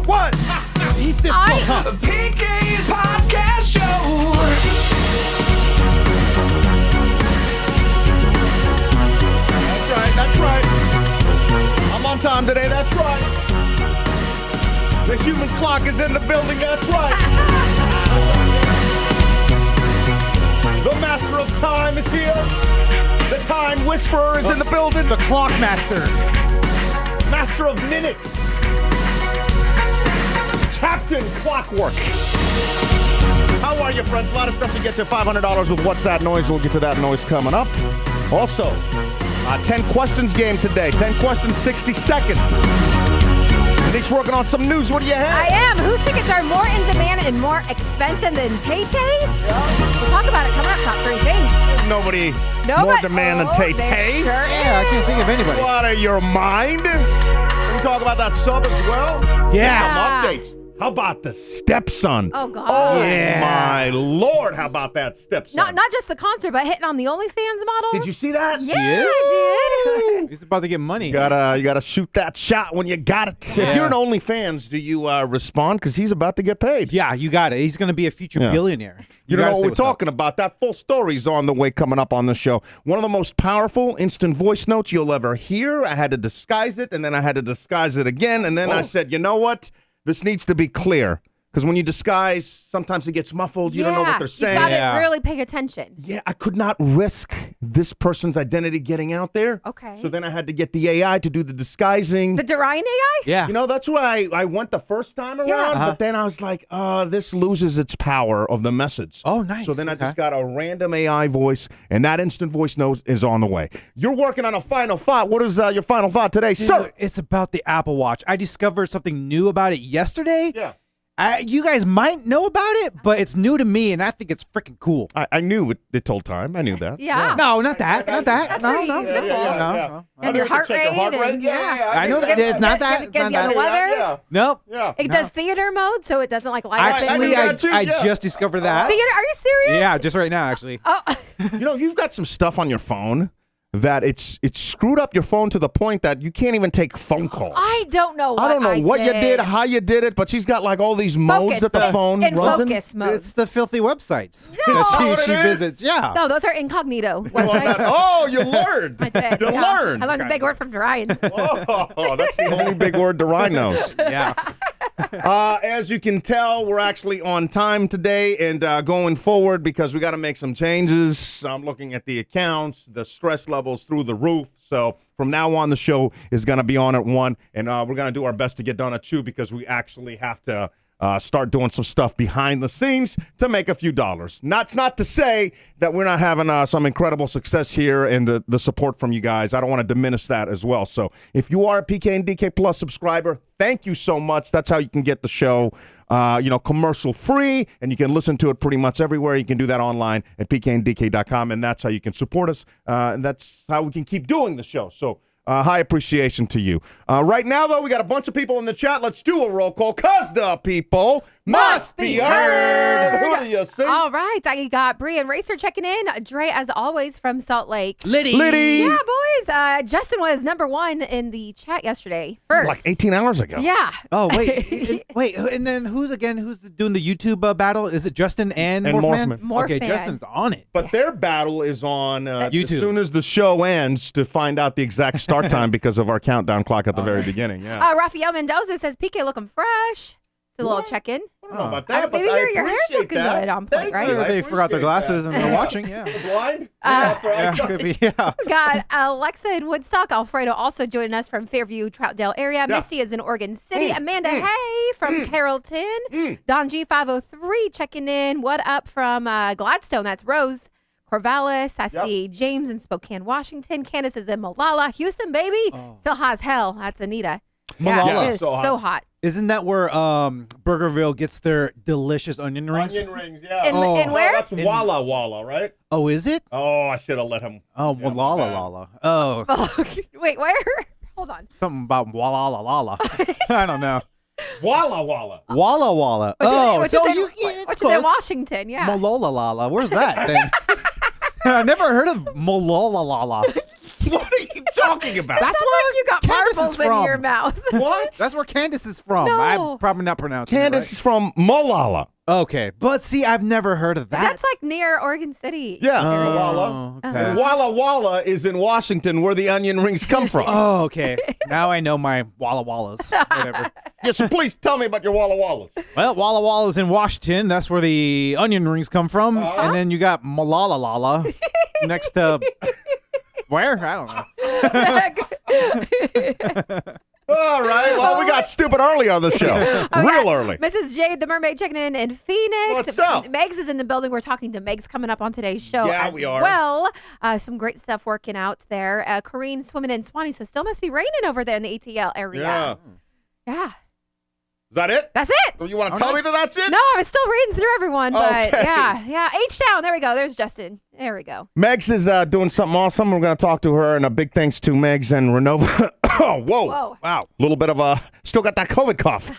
What? He's difficult, huh? PK's podcast show. That's right. I'm on time today, that's right. The human clock is in the building, that's right. The master of time is here. The time whisperer is in the building. The clock master. Master of minutes. Captain Clockwork. How are you, friends? A lot of stuff to get to. $500 with What's That Noise? We'll get to that noise coming up. Also, 10 questions game today. 10 questions, 60 seconds. Denise working on some news. What do you have? I am. Whose tickets are more in demand and more expensive than Tay-Tay? Yeah. We'll talk about it coming up. Top 3 things. Nobody more demand than Tay-Tay. Sure Yeah, I can't think of anybody. Out of your mind? Can we talk about that sub as well? Yeah. Some updates. How about the stepson? Oh, God. Oh, Yeah. my Lord. How about that stepson? Not just the concert, but hitting on the OnlyFans model. Did you see that? Yeah, He is? I did. He's about to get money. You gotta shoot that shot when you got it. Yeah. If you're an OnlyFans, do you respond? Because he's about to get paid. Yeah, you got it. He's going to be a future billionaire. You know gotta what say we're what's up. talking about. That full story's on the way coming up on the show. One of the most powerful instant voice notes you'll ever hear. I had to disguise it, and then I had to disguise it again, and then I said, you know what? This needs to be clear. Because when you disguise, sometimes it gets muffled. You don't know what they're saying. You got to really pay attention. Yeah, I could not risk this person's identity getting out there. Okay. So then I had to get the AI to do the disguising. The Duryan AI? Yeah. You know, that's why I went the first time around, Yeah. but then I was like, this loses its power of the message. Oh, nice. So then I Okay. just got a random AI voice, and that instant voice note is on the way. You're working on a final thought. What is your final thought today, sir? Dude, it's about the Apple Watch. I discovered something new about it yesterday. Yeah. You guys might know about it, but it's new to me, and I think it's freaking cool. I knew it told time. I knew that. Yeah. No, not that. Not that. That's no, pretty no. simple. No. And your heart rate. Yeah. I know that. It's not that. It's Gives not you the that. weather. Yeah. Nope. Yeah. It does theater mode, so it doesn't like light up. Actually, I knew that too, I yeah. just discovered that. Theater? Are you serious? Yeah, just right now, actually. Oh, You know, you've got some stuff on your phone that it's screwed up your phone to the point that you can't even take phone calls. I don't know what I don't know what you did, how you did it, but she's got like all these modes that the phone in runs in. focus mode. It's the filthy websites No. that she What it is? visits. Yeah. No, those are incognito Well, websites. oh, you learned. I did. You yeah. learned. I learned a big word from Duryan. Oh, that's the only big word Duryan knows. Yeah. As you can tell, we're actually on time today and going forward because we got to make some changes. I'm looking at the accounts, the stress levels through the roof. So from now on, the show is going to be on at 1, and we're going to do our best to get done at 2 because we actually have to start doing some stuff behind the scenes to make a few dollars. That's not to say that we're not having some incredible success here and the support from you guys. I don't want to diminish that as well. So if you are a PK and DK Plus subscriber, thank you so much. That's how you can get the show, commercial free, and you can listen to it pretty much everywhere. You can do that online at pkanddk.com, and that's how you can support us, and that's how we can keep doing the show. So high appreciation to you. Right now, though, we got a bunch of people in the chat. Let's do a roll call, because the people must be heard. Who do you see? All right. I got Brian Racer checking in. Dre, as always, from Salt Lake. Liddy. Yeah, boys. Justin was number 1 in the chat yesterday. First. Like 18 hours ago. Yeah. Oh, wait. Wait, and then who's doing the YouTube battle? Is it Justin and Morphman? Morphman. Okay, Justin's on it. But their battle is on YouTube. as soon as the show ends to find out the exact start time because of our countdown clock at the very beginning. Yeah. Rafael Mendoza says, PK looking fresh. It's a little check-in. I don't know about that, Maybe but I your hair's appreciate looking that. good on point, Thank right? you. I They forgot their appreciate glasses that. and they're watching. Yeah. Blind? Yeah, could be. Yeah. We got Alexa in Woodstock. Alfredo also joining us from Fairview, Troutdale area. Yeah. Misty is in Oregon City. Amanda Hay from Carrollton. Don G503 checking in. What up from Gladstone? That's Rose Corvallis. I see James in Spokane, Washington. Candace is in Molalla. Houston, baby. Still hot as hell. That's Anita. Molalla. Yeah, it is So hot. so hot. Isn't that where Burgerville gets their delicious onion rings? Onion rings, yeah. In, in Oh, where? that's Walla Walla, right? Oh, is it? Oh, I should have let him. Oh, Yeah, Walla bad. Lala. Oh, Wait, where? Hold on. something about Walla Lala. I don't know. Walla Walla. Walla Walla. Which is- Oh, which so is in, you it's which is in close. Washington, yeah. Molola Lala. Where's that thing? I never heard of Molola Lala. What are you talking about? That's Sounds where like you got Candace marbles is in from. your mouth. What? That's where Candace is from. No. I'm probably not pronouncing Candace it is from Molalla. right. Okay, but see, I've never heard of that. That's like near Oregon City. Yeah, Oh, Walla. okay. And Walla Walla is in Washington, where the onion rings come from. Oh, okay. Now I know my Walla Wallas. Whatever. Yes, so please tell me about your Walla Wallas. Well, Walla Walla's in Washington. That's where the onion rings come from. And then you got Malala Lala next to where? I don't know. All right. Well, we got stupid early on the show. Real early. Mrs. Jade, the mermaid, checking in Phoenix. What's up? Meggs is in the building. We're talking to Meggs coming up on today's show. Yeah, as we are. Well, some great stuff working out there. Corrine swimming in Swanee, so still must be raining over there in the ATL area. Yeah. Yeah. Is that it? That's it. You want to Oh, tell nice. me that that's it? No, I was still reading through everyone, but Okay. yeah. H-Town. There we go. There's Justin. There we go. Meggs is doing something awesome. We're going to talk to her, and a big thanks to Meggs and Renova. Oh, whoa. Whoa. Wow. A little bit of still got that COVID cough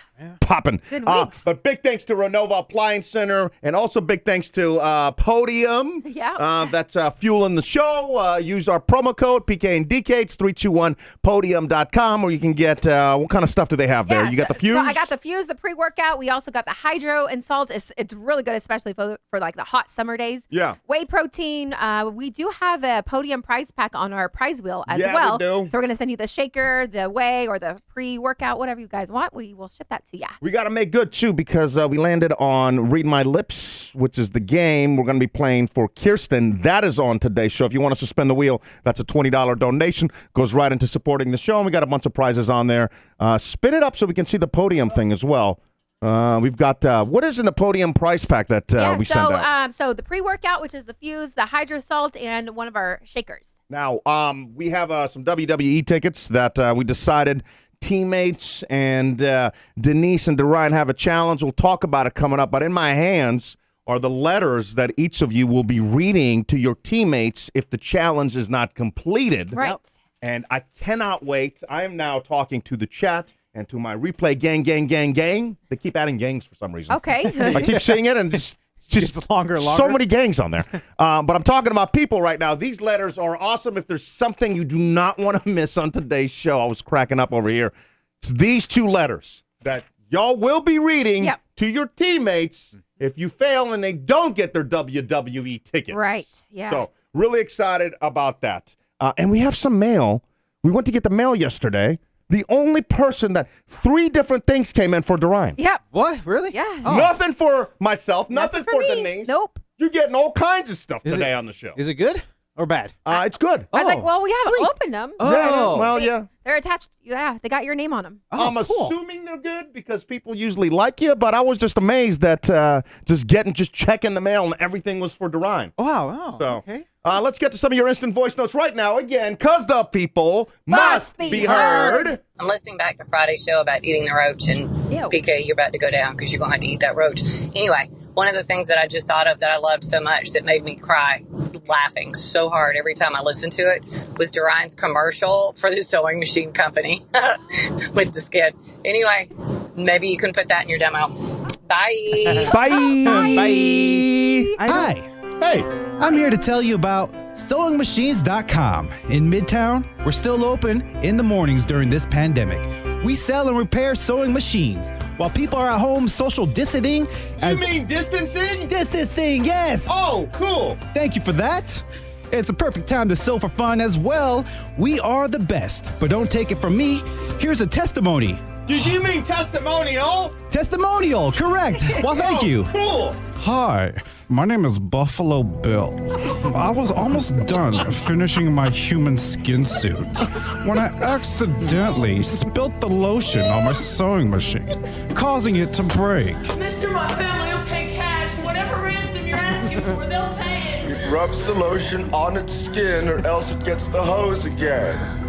popping. Good weeks. But big thanks to Renova Appliance Center, and also big thanks to Podium. Yeah. That's fueling the show. Use our promo code PK and DK. It's 321podium.com, where you can get what kind of stuff do they have there? Yeah, You got the Fuse? So I got the Fuse, the pre-workout. We also got the Hydro and Salt. It's really good, especially for like the hot summer days. Yeah. Whey protein. We do have a Podium prize pack on our prize wheel as Yeah, well. we do. So we're gonna send you the shaker, the whey, or the pre-workout, whatever you guys want. We will ship that to you. We got to make good, too, because we landed on Read My Lips, which is the game we're going to be playing for Kirsten. That is on today's show. If you want us to spin the wheel, that's a $20 donation. Goes right into supporting the show, and we got a bunch of prizes on there. Spin it up so we can see the Podium thing as well. We've got, what is in the Podium prize pack that we send out? So the pre-workout, which is the Fuse, the Hydro Salt, and one of our shakers. Now, we have some WWE tickets that we decided teammates and Denise and Duryan have a challenge. We'll talk about it coming up. But in my hands are the letters that each of you will be reading to your teammates if the challenge is not completed. Right. And I cannot wait. I am now talking to the chat and to my replay gang. They keep adding gangs for some reason. Okay. I keep seeing it and just It's longer and so longer. many gangs on there. But I'm talking about people right now. These letters are awesome. If there's something you do not want to miss on today's show, I was cracking up over here. It's these two letters that y'all will be reading Yep. to your teammates if you fail and they don't get their WWE tickets. Right. Yeah. So really excited about that. And we have some mail. We went to get the mail yesterday. The only person that 3 different things came in for Duryan. Yep. What? Really? Yeah. Oh. Nothing for myself. Nothing for me. Denise. Nope. You're getting all kinds of stuff Is today it- on the show. Is it good or bad? It's good. I was like, Oh, well, we haven't sweet. opened them. Oh. Well, yeah. They're attached. Yeah, they got your name on them. Oh, I'm cool. assuming they're good because people usually like you, but I was just amazed that just checking the mail and everything was for Duryan. Wow. Oh, So, okay. let's get to some of your instant voice notes right now again, because the people must be heard. I'm listening back to Friday's show about eating the roach, and Ew. PK, you're about to go down because you're going to have to eat that roach. Anyway, one of the things that I just thought of that I loved so much that made me cry laughing so hard every time I listened to it was Duryan's commercial for the sewing machine company with the skid. Anyway, maybe you can put that in your demo. Bye. Bye. Bye. Hi, Hey. I'm here to tell you about sewingmachines.com. In Midtown, we're still open in the mornings during this pandemic. We sell and repair sewing machines while people are at home social distancing. You mean distancing? Distancing, yes! Oh, cool. Thank you for that. It's the perfect time to sew for fun as well. We are the best, but don't take it from me. Here's a testimony. Did you mean testimonial? Testimonial, correct. Well, thank you. Cool. Hi, my name is Buffalo Bill. I was almost done finishing my human skin suit when I accidentally spilt the lotion on my sewing machine, causing it to break. Mister, my family will pay cash. Whatever ransom you're asking for, they'll pay it. It rubs the lotion on its skin or else it gets the hose again.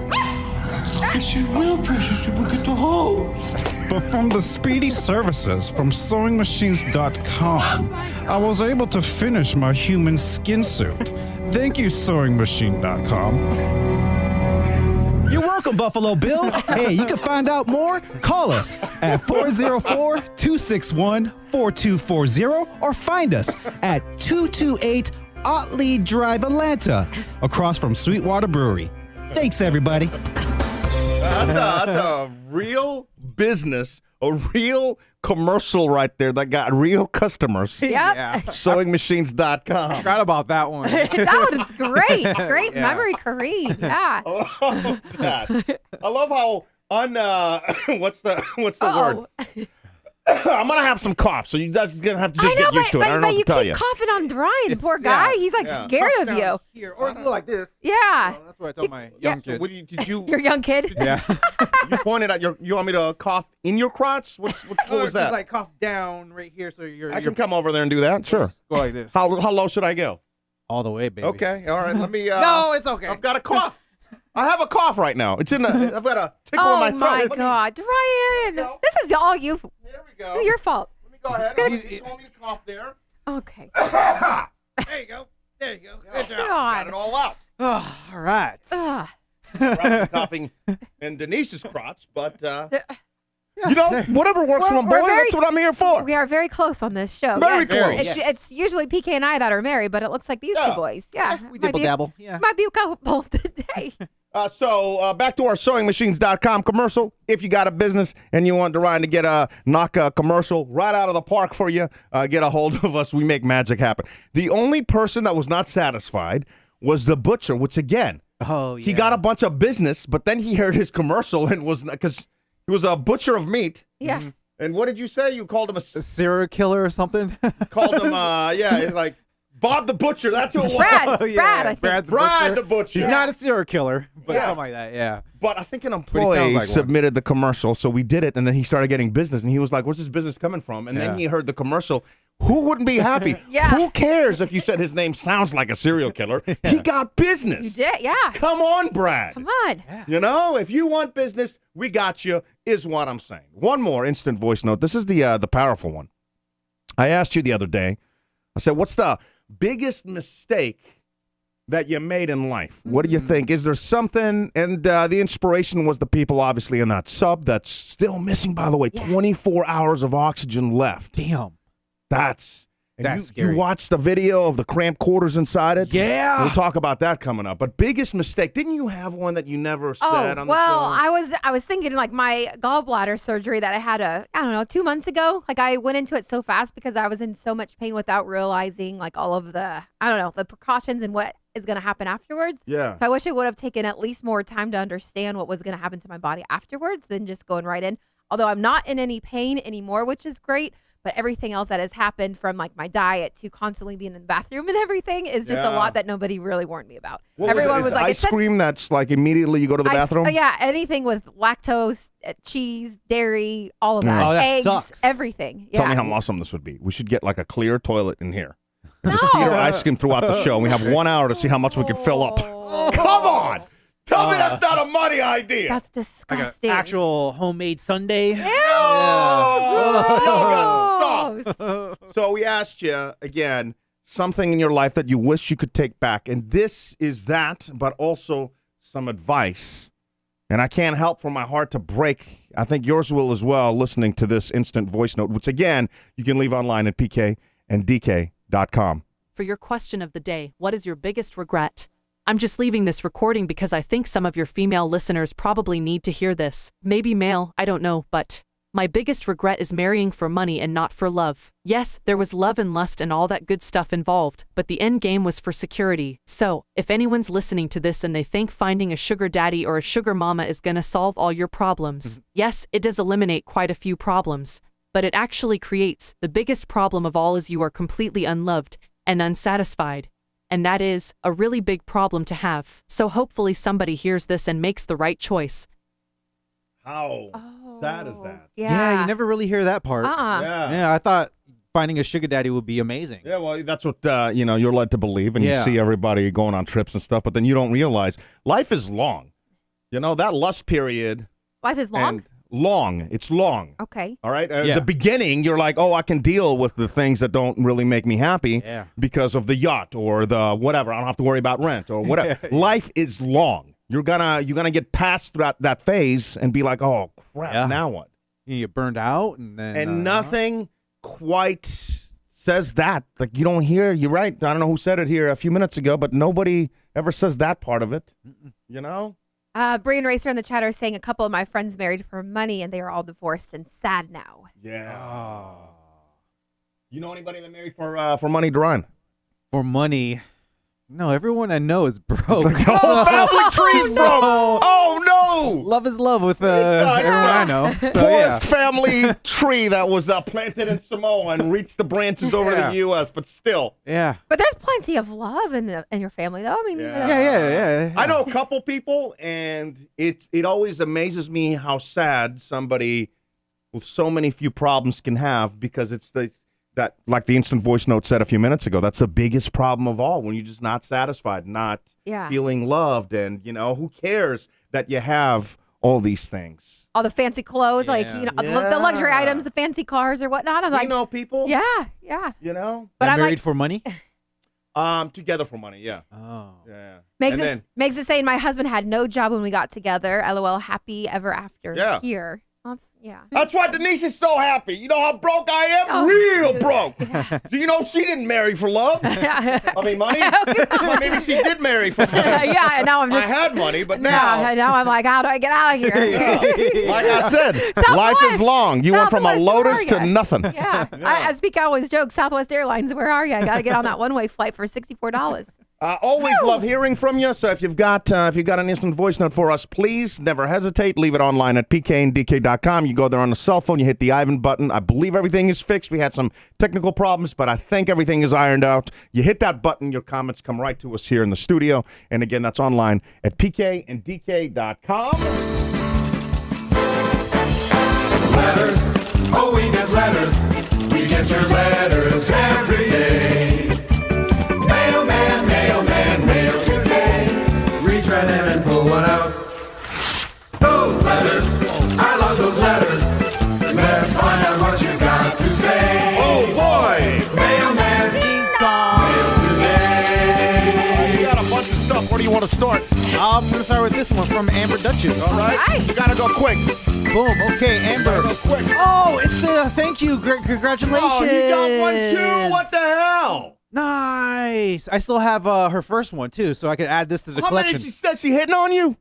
Yes, you will, precious. You will get the hose. But from the speedy services from sewingmachines.com, I was able to finish my human skin suit. Thank you, sewingmachine.com. You're welcome, Buffalo Bill. Hey, you can find out more. Call us at 404-261-4240 or find us at 228 Otley Drive, Atlanta, across from Sweetwater Brewery. Thanks, everybody. That's a real business, a real commercial right there that got real customers. Yep. Yeah. Sewingmachines.com. Forgot about that one. That one's great. Great Yeah. memory, Kareem. Yeah. Oh, God. I love how what's the Uh-oh. word? I'm gonna have some cough, so you guys are gonna have to just I know, get used to it. I don't know but what you to tell keep you. coughing on Duryan, It's- poor guy. yeah, He's like yeah. scared Cough of down you. Here, or go like this. Yeah. That's what I tell my yeah. young kids. What did you Your young kid. Yeah. you pointed at you want me to cough in your crotch? What was that? Just like cough down right here, so you're. I can come over there and do that. Sure. Go like this. How low should I go? All the way, baby. Okay. All right. Let me. No, it's okay. I've got a cough. I have a cough right now. It's in the. I've got a tickle Oh in my throat. God, Duryan. go. This is all you. There we go. Your fault. Let me go ahead. You told me to cough there. Okay. There you go. There you go. Good job. Got it God. all out. Oh, all right. Ugh. Rather coughing in Denise's crotch, but you know, whatever works for a boy, We're very- that's what I'm here for. We are very close on this show. Very Yes. close. It's usually PK and I that are married, but it looks like these two Yeah. boys. Yeah. We might dibble be- dabble. Yeah. Might be a couple today. So back to our sewingmachines.com commercial. If you got a business and you want Duryan to knock a commercial right out of the park for you, get a hold of us. We make magic happen. The only person that was not satisfied was the butcher, which again, Oh, yeah. he got a bunch of business, but then he heard his commercial and was because he was a butcher of meat. Yeah. And what did you say? You called him a serial killer or something. called him he's like Bob the Butcher. That's who it was. Brad. Oh, yeah. Brad, I think. Brad the Brad Butcher. the Butcher. He's not a serial killer, but Yeah. something like that. Yeah. But I think an he employee sounds like one. submitted the commercial, so we did it, and then he started getting business, and he was like, "Where's this business coming from?" And then Yeah. he heard the commercial. Who wouldn't be happy? Yeah. Who cares if you said his name sounds like a serial killer? He got business. You did? Yeah. Come on, Brad. Come on. You know, if you want business, we got you, is what I'm saying. One more instant voice note. This is the powerful one. I asked you the other day, I said, what's the biggest mistake that you made in life? What do you think? Is there something? And the inspiration was the people, obviously, in that sub that's still missing, by the way, 24 hours of oxygen left. Damn. That's scary. You watched the video of the cramped quarters inside it? Yeah. We'll talk about that coming up. But biggest mistake, didn't you have one that you never said on the well, show? I was thinking like my gallbladder surgery that I had I don't know, 2 months ago. Like I went into it so fast because I was in so much pain without realizing like all of the, I don't know, the precautions and what is going to happen afterwards. Yeah. So I wish I would have taken at least more time to understand what was going to happen to my body afterwards than just going right in. Although I'm not in any pain anymore, which is great. But everything else that has happened from like my diet to constantly being in the bathroom and everything is just a lot that nobody really warned me about. Everyone was like, ice cream that's like immediately you go to the bathroom? Yeah, anything with lactose, cheese, dairy, all of that. Oh, that Eggs, sucks. everything. Yeah. Tell me how awesome this would be. We should get like a clear toilet in here. Just feed our ice cream throughout the show. And we have 1 hour to see how much we can fill up. Oh. Come on. Tell me that's not a money idea. That's Like disgusting. an actual homemade sundae. Ew. Oh, y'all got soft. Gross. So we asked you, again, something in your life that you wish you could take back. And this is that, but also some advice. And I can't help for my heart to break. I think yours will as well, listening to this instant voice note, which, again, you can leave online at pkanddk.com. For your question of the day, what is your biggest regret? I'm just leaving this recording because I think some of your female listeners probably need to hear this. Maybe male, I don't know, but my biggest regret is marrying for money and not for love. Yes, there was love and lust and all that good stuff involved, but the end game was for security. So, if anyone's listening to this and they think finding a sugar daddy or a sugar mama is gonna solve all your problems, yes, it does eliminate quite a few problems, but it actually creates the biggest problem of all is you are completely unloved and unsatisfied. And that is a really big problem to have. So hopefully somebody hears this and makes the right choice. How sad is that? Yeah, you never really hear that part. Yeah, I thought finding a sugar daddy would be amazing. Yeah, well, that's what you're led to believe, and Yeah. you see everybody going on trips and stuff, but then you don't realize life is long. You know, that lust period. Life is long? Long. It's long. Okay. All right. Yeah. The beginning, you're like, oh, I can deal with the things that don't really make me happy because of the yacht or the whatever. I don't have to worry about rent or whatever. Life is long. You're gonna get past that phase and be like, oh crap, now what? You get burned out and then And nothing quite says that. Like, you don't hear, you're right. I don't know who said it here a few minutes ago, but nobody ever says that part of it. You know? Brian Racer in the chat are saying a couple of my friends married for money and they are all divorced and sad now. Yeah. You know anybody that married for money, Duryan? For money. No, everyone I know is broke. The whole family tree's broke. Oh, no. Love is love with everyone I know. So, Poorest family tree that was planted in Samoa and reached the branches over to the U.S., but still. Yeah. But there's plenty of love in your family, though. I mean, Yeah. I know a couple people, and it always amazes me how sad somebody with so many few problems can have, because it's that, like the instant voice note said a few minutes ago, that's the biggest problem of all, when you're just not satisfied, not feeling loved, and, who cares that you have all these things. All the fancy clothes, like, the luxury items, the fancy cars or whatnot. I'm like, people. Yeah. But I'm married for money? Together for money, yeah. Oh. Yeah. Meggs is saying my husband had no job when we got together. LOL, happy ever after here. That's why Denise is so happy. You know how broke I am? Real broke. Do you know she didn't marry for love? I mean, money? Well, maybe she did marry for money. And now I had money, but now I'm like, how do I get out of here? Like I said, life is long. You went from a Lotus to nothing. Yeah. As Speak always jokes, Southwest Airlines, where are you? I got to get on that one-way flight for $64. Always love hearing from you. So if you've got an instant voice note for us, please never hesitate. Leave it online at pkndk.com. You go there on the cell phone. You hit the Ivan button. I believe everything is fixed. We had some technical problems, but I think everything is ironed out. You hit that button, your comments come right to us here in the studio. And again, that's online at pkndk.com. Letters, oh, we get letters. We get your letters every day. Mail today. Reach right in and pull one out. Those letters, I love those letters. Let's find out what you got to say. Oh boy! Mailman, mail today. We got a bunch of stuff. Where do you want to start? I'm going to start with this one from Amber Duchess. All right. You got to go quick. Boom. Okay, Amber. Go quick. Oh, it's the thank you. Congratulations. Oh, you got one too? What the hell? Nice. I still have her first one too, so I can add this to the collection. How many she said she hitting on you?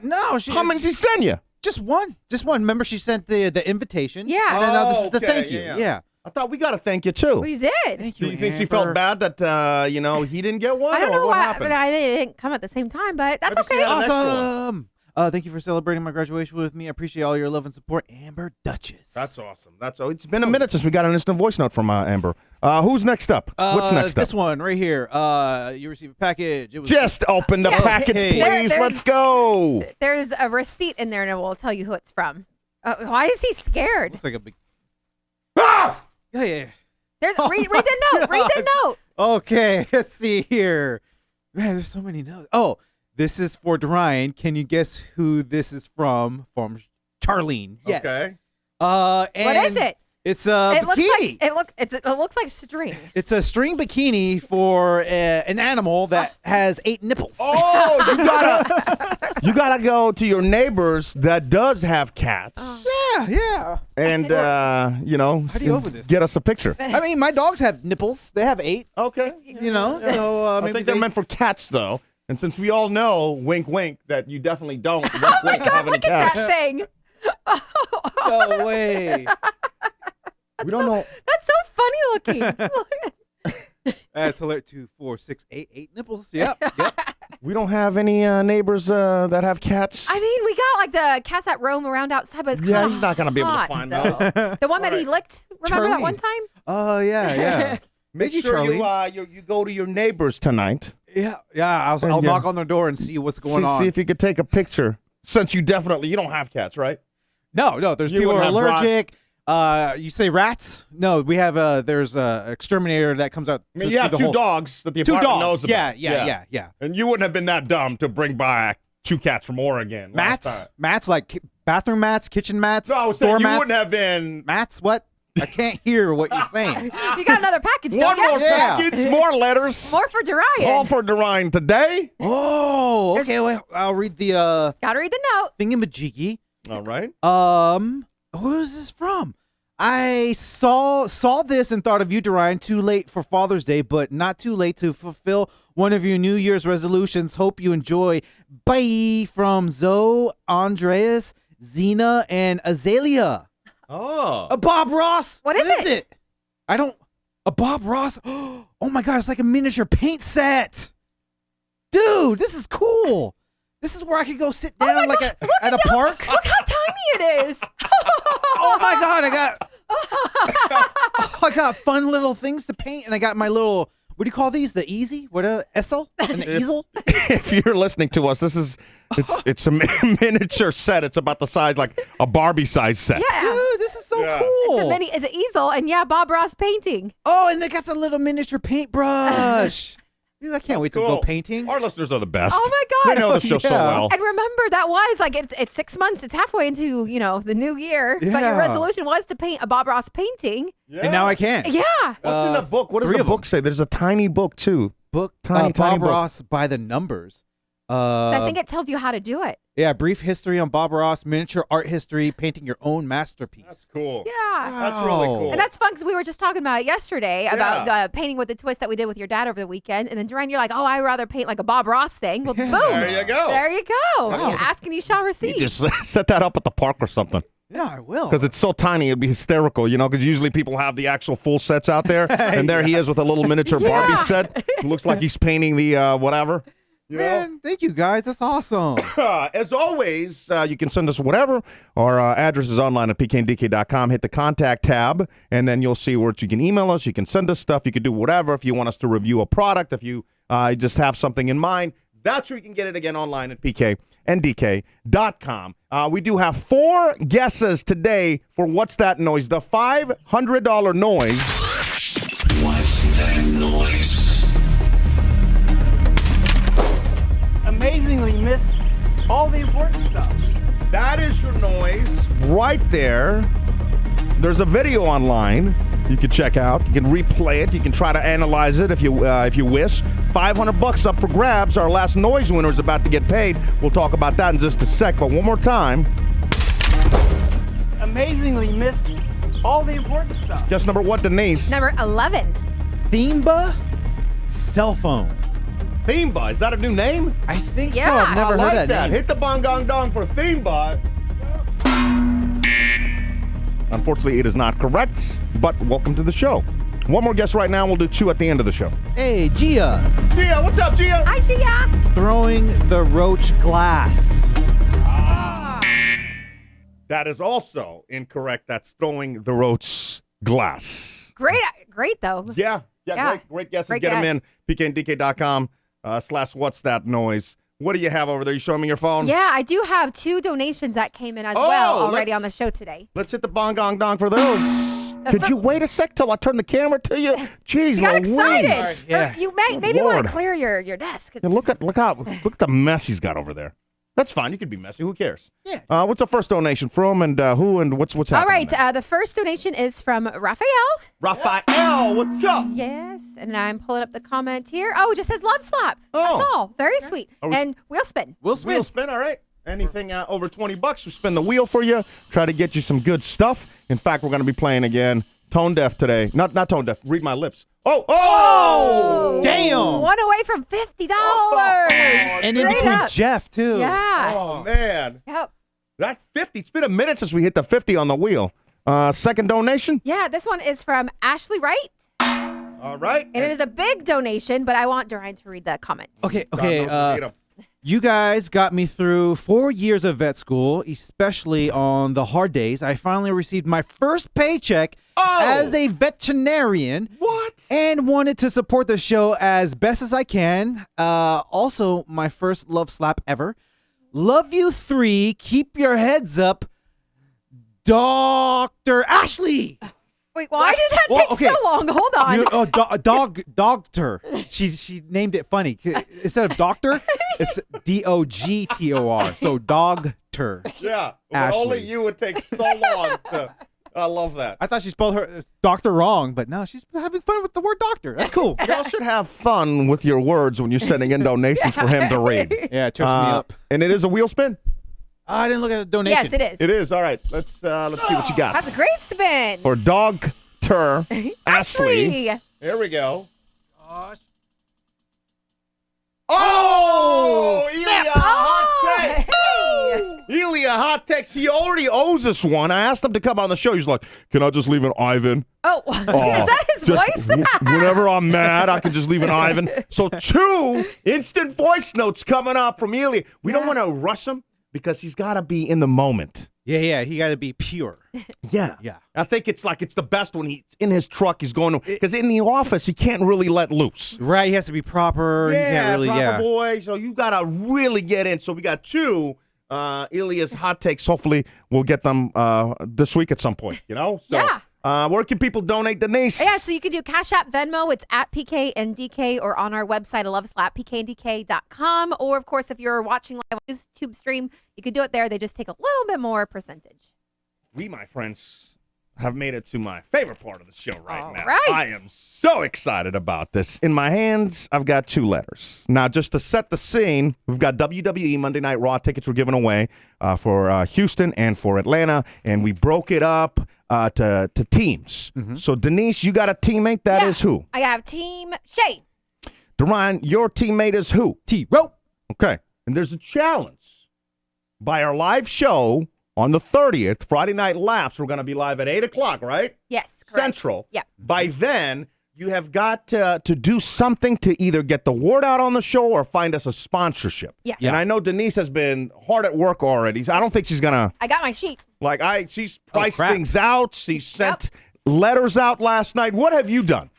No. How many she send you? Just one. Remember, she sent the invitation. Yeah. And then now this is the okay, thank you. Yeah. I thought we got to thank you too. We did. Thank you. You think she felt bad that he didn't get one? I don't know what why happened? I didn't come at the same time, but that's Maybe she okay. had an extra one. Awesome. Thank you for celebrating my graduation with me. I appreciate all your love and support, Amber Duchess. That's awesome. It's been a minute since we got an instant voice note from Amber. Who's next up? What's next up? This one right here. You receive a package. It was Just open the package, please. Let's go. There's a receipt in there, and we'll tell you who it's from. Why is he scared? Looks like a big. Ah! Yeah. Read the note. Read the note. Okay, let's see here. Man, there's so many notes. Oh, this is for Duryan. Can you guess who this is from? From Charlene. Yes. Okay. And What is it? It's a bikini. It looks like string. It's a string bikini for an animal that has 8 nipples. Oh, you gotta go to your neighbors that does have cats. Yeah. And How do you open this? Get us a picture. I mean, my dogs have nipples. They have 8. Okay. So I maybe think they're meant for cats, though. And since we all know, wink, wink, that you definitely don't wink, wink, have any Look at cats. that thing. No way. We don't know. That's so funny looking. That's hilarious. 2, 4, 6, 8 nipples. Yep. We don't have any neighbors that have cats. I mean, we got like the cats that roam around outside, but it's Yeah, he's not gonna be able to hot, find so. those. The one that he licked. Remember that Charlie. one time? Oh, yeah. Make Thank you, sure Charlie. you go to your neighbors tonight. Yeah. I'll knock on their door and see what's going on. See if you could take a picture. Since you don't have cats, right? No. There's You people who are wouldn't have allergic. You say rats? No, we have there's a exterminator that comes out. I mean, you have 2 dogs that the apartment knows about. Yeah. And you wouldn't have been that dumb to bring back 2 cats from Oregon. Mats like bathroom mats, kitchen mats. No, I was saying floor you mats. wouldn't have been. Mats? What? I can't hear what you're saying. You got another package, One don't more you? package, more letters. More for Duryan. All for Duryan today. Oh, okay. Well, I'll read the Gotta read the note. thingamajiggy. All right. Who is this from? I saw this and thought of you, Duryan. Too late for Father's Day, but not too late to fulfill one of your New Year's resolutions. Hope you enjoy. Bye from Zoe, Andreas, Zena, and Azalea. Oh. A Bob Ross. What is it? A Bob Ross. Oh my God, it's like a miniature paint set. Dude, this is cool. This is where I could go sit down at a park. Look how tiny it is. Oh my God, I got fun little things to paint, and I got my little, what do you call these? The easy? What easel? An easel? If you're listening to us, it's a miniature set. It's about the size like a Barbie size set. Yeah. Dude, this is so cool. It's an easel, and Bob Ross painting. Oh, and they got a little miniature paintbrush. Dude, I can't wait to go painting. Our listeners are the best. Oh my God. They know the show so well. And remember, that was like it's 6 months. It's halfway into the new year. But your resolution was to paint a Bob Ross painting. Yeah. And now I can. Yeah. What's in the book? What does the book say? There's a tiny book too. Tiny Bob book. Ross by the numbers. So I think it tells you how to do it. Yeah, brief history on Bob Ross, miniature art history, painting your own masterpiece. That's cool. Yeah. That's really cool. And that's fun because we were just talking about it yesterday about painting with the twist that we did with your dad over the weekend. And then, Duryan, you're like, oh, I'd rather paint like a Bob Ross thing. Well, boom. There you go. There you go. Wow. You ask and you shall receive. You just set that up at the park or something. Yeah, I will. Because it's so tiny, it'd be hysterical, because usually people have the actual full sets out there. And there he is with a little miniature Barbie set. It looks like he's painting the whatever. Man, thank you guys. That's awesome. As always, you can send us whatever. Our address is online at pkndk.com. Hit the contact tab, and then you'll see where you can email us. You can send us stuff. You can do whatever. If you want us to review a product, if you just have something in mind, that's where you can get it again online at pkndk.com. We do have 4 guesses today for What's That Noise? The $500 noise. What's that noise? Amazingly missed all the important stuff. That is your noise right there. There's a video online you can check out. You can replay it. You can try to analyze it if you wish. $500 up for grabs. Our last noise winner is about to get paid. We'll talk about that in just a sec. But one more time. Amazingly missed all the important stuff. Guess number what, Denise? Number 11. Themba cell phone. Themba. Is that a new name? I think so. Yeah. I've never I heard like that name. Hit the bong gong dong for Themba. Unfortunately, it is not correct, but welcome to the show. One more guess right now. We'll do 2 at the end of the show. Hey, Gia. Gia, what's up, Gia? Hi, Gia. Throwing the roach glass. That is also incorrect. That's throwing the roach glass. Great though. Yeah. Great guesses. Great Get them guess. in. pkndk.com / what's that noise. What do you have over there? You showing me your phone? Yeah, I do have 2 donations that came in as Oh, well already on the show today. Let's hit the bong gong dong for those. Could you wait a sec till I turn the camera to you? Jeez, You got Louise. excited. Yeah. You maybe want Lord. to clear your desk. Yeah, look at the mess he's got over there. That's fine. You could be messy. Who cares? Yeah. What's the first donation from, and who, and what's happening? All right, there? the first donation is from Raphael. Raphael, what's up? Yes, and I'm pulling up the comment here. Oh, it just says love slap. Oh. That's all. Very sweet. Are we- And wheel spin. We'll spin. Wheel spin, all right. Anything over $20, we spin the wheel for you. Try to get you some good stuff. In fact, we're going to be playing again. Tone deaf today. Not tone deaf. Read my lips. Oh! Damn. One away from $50. And in Straight between up. Jeff, too. Yeah. Oh, man. Yep. That 50. It's been a minute since we hit the 50 on the wheel. Second donation. Yeah, this one is from Ashley Wright. All right. And it is a big donation, but I want Duryan to read the comments. Okay. God knows we need 'em. You guys got me through 4 years of vet school, especially on the hard days. I finally received my first paycheck as a veterinarian. What? And wanted to support the show as best as I can. Also, my first love slap ever. Love you 3. Keep your heads up. Dr. Ashley. Wait, why did that Well, take okay. so long? Hold on. You know, dogtor. She named it funny. Instead of doctor, it's Dogtor. So dogtor. Yeah. Ashley. Only you would take so long to. I love that. I thought she spelled her doctor wrong, but no, she's having fun with the word doctor. That's cool. Y'all should have fun with your words when you're sending in donations for him to read. Yeah, it trips me up. And it is a wheel spin. I didn't look at the donation. Yes, it is. It is. All right. Let's see what you got. That's a great spin. For Dr. Ashley. Ashley. Here we go. Gosh. Oh, Snap. Elia, hot take. Hey. Elia, hot takes. He already owes us one. I asked him to come on the show. He's like, can I just leave an Ivan? Oh, is that his voice? Whenever I'm mad, I can just leave an Ivan. So 2 instant voice notes coming up from Elia. We don't want to rush him because he's got to be in the moment. Yeah. He got to be pure. Yeah. Yeah. I think it's the best when he's in his truck. He's going to, because in the office, he can't really let loose. Right. He has to be proper. Yeah, He can't really, proper boy. So you got to really get in. So we got 2 Elia's hot takes. Hopefully, we'll get them this week at some point, So, Yeah. Where can people donate, Denise? Yeah, so you can do Cash App, Venmo. It's at PK and DK, or on our website, I love us at pkanddk.com. Or, of course, if you're watching live on YouTube stream, you can do it there. They just take a little bit more percentage. We, my friends, have made it to my favorite part of the show All now. right. I am so excited about this. In my hands, I've got 2 letters. Now, just to set the scene, we've got WWE Monday Night Raw tickets were given away for Houston and for Atlanta, and we broke it up to teams. So, Denise, you got a teammate. That is who? I have Team Shay. Duryan, your teammate is who? T-Row. Okay. And there's a challenge. By our live show on the 30th, Friday Night Laughs, we're going to be live at 8 o'clock, right? Yes, correct. Central. Yeah. By then, you have got to do something to either get the word out on the show or find us a sponsorship. Yeah. And I know Denise has been hard at work already. So I don't think she's going to, I got my sheet. she's priced crap. things out. She sent letters out last night. What have you done?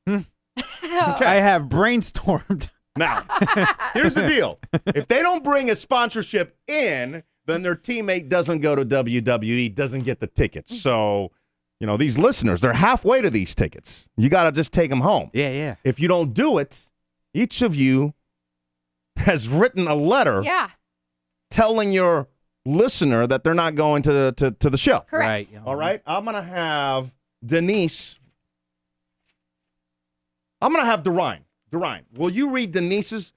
I have brainstormed. Now, here's the deal. If they don't bring a sponsorship in, then their teammate doesn't go to WWE, doesn't get the tickets. So, these listeners, they're halfway to these tickets. You got to just take them home. Yeah. If you don't do it, each of you has written a letter Yeah, telling your listener that they're not going to the show. correct. Right. All right? I'm going to have Denise. I'm going to have Duryan. Duryan, will you read Denise's?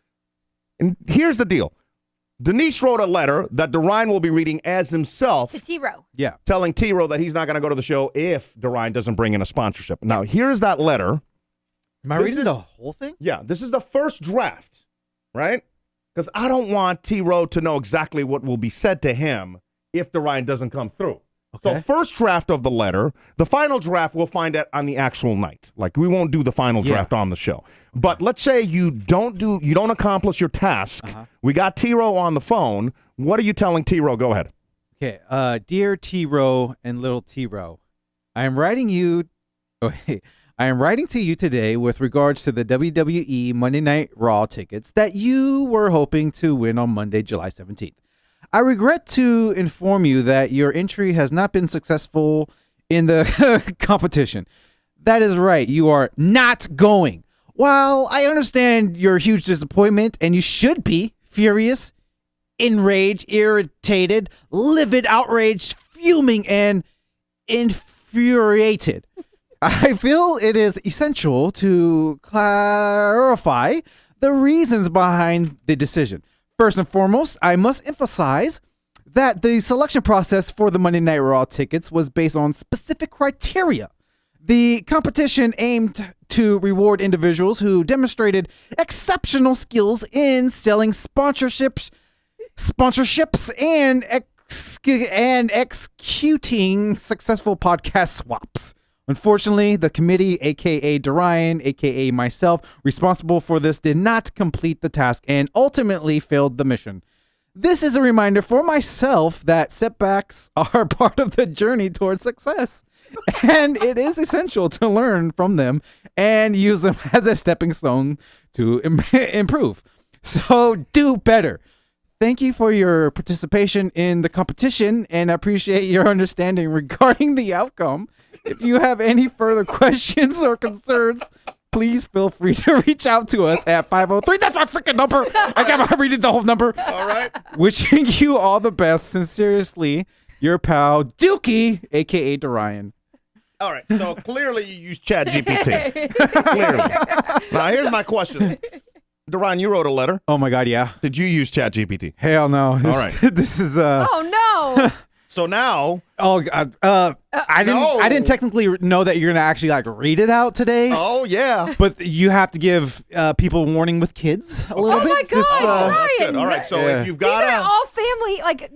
And here's the deal. Denise wrote a letter that Duryan will be reading as himself, To T-Row. Yeah. telling T-Row that he's not going to go to the show if Duryan doesn't bring in a sponsorship. Now, here's that letter. Am I This reading is- the whole thing? Yeah, this is the first draft, right? Because I don't want T-Row to know exactly what will be said to him if Duryan doesn't come through. So Okay. first draft of the letter, the final draft we'll find out on the actual night. Like we won't do the final draft on the show. But let's say you don't accomplish your task. We got T-Row on the phone. What are you telling T-Row? Go ahead. Okay. Dear T-Row and little T-Row, I am writing to you today with regards to the WWE Monday Night Raw tickets that you were hoping to win on Monday, July 17th. I regret to inform you that your entry has not been successful in the competition. That is right. You are not going. While I understand your huge disappointment, and you should be furious, enraged, irritated, livid, outraged, fuming, and infuriated, I feel it is essential to clarify the reasons behind the decision. First and foremost, I must emphasize that the selection process for the Monday Night Raw tickets was based on specific criteria. The competition aimed to reward individuals who demonstrated exceptional skills in selling sponsorships and executing successful podcast swaps. Unfortunately, the committee, aka Duryan, aka myself, responsible for this did not complete the task and ultimately failed the mission. This is a reminder for myself that setbacks are part of the journey towards success, and it is essential to learn from them and use them as a stepping stone to improve. So do better. Thank you for your participation in the competition, and I appreciate your understanding regarding the outcome. If you have any further questions or concerns, please feel free to reach out to us at 503. That's my freaking number. I can't read the whole number. All right. Wishing you all the best. Sincerely, your pal, Dookie, a.k.a. Duryan. All right. So clearly you use ChatGPT. Clearly. Now, here's my question. Duryan, you wrote a letter. Oh my God, yeah. Did you use ChatGPT? Hell no. All right. This is Oh no. So now, Oh God. I didn't technically know that you're gonna actually like read it out today. oh yeah. But you have to give people warning with kids a little Oh bit. my God, That's good. Ryan. All right. So Yeah. if you've These got are all family, like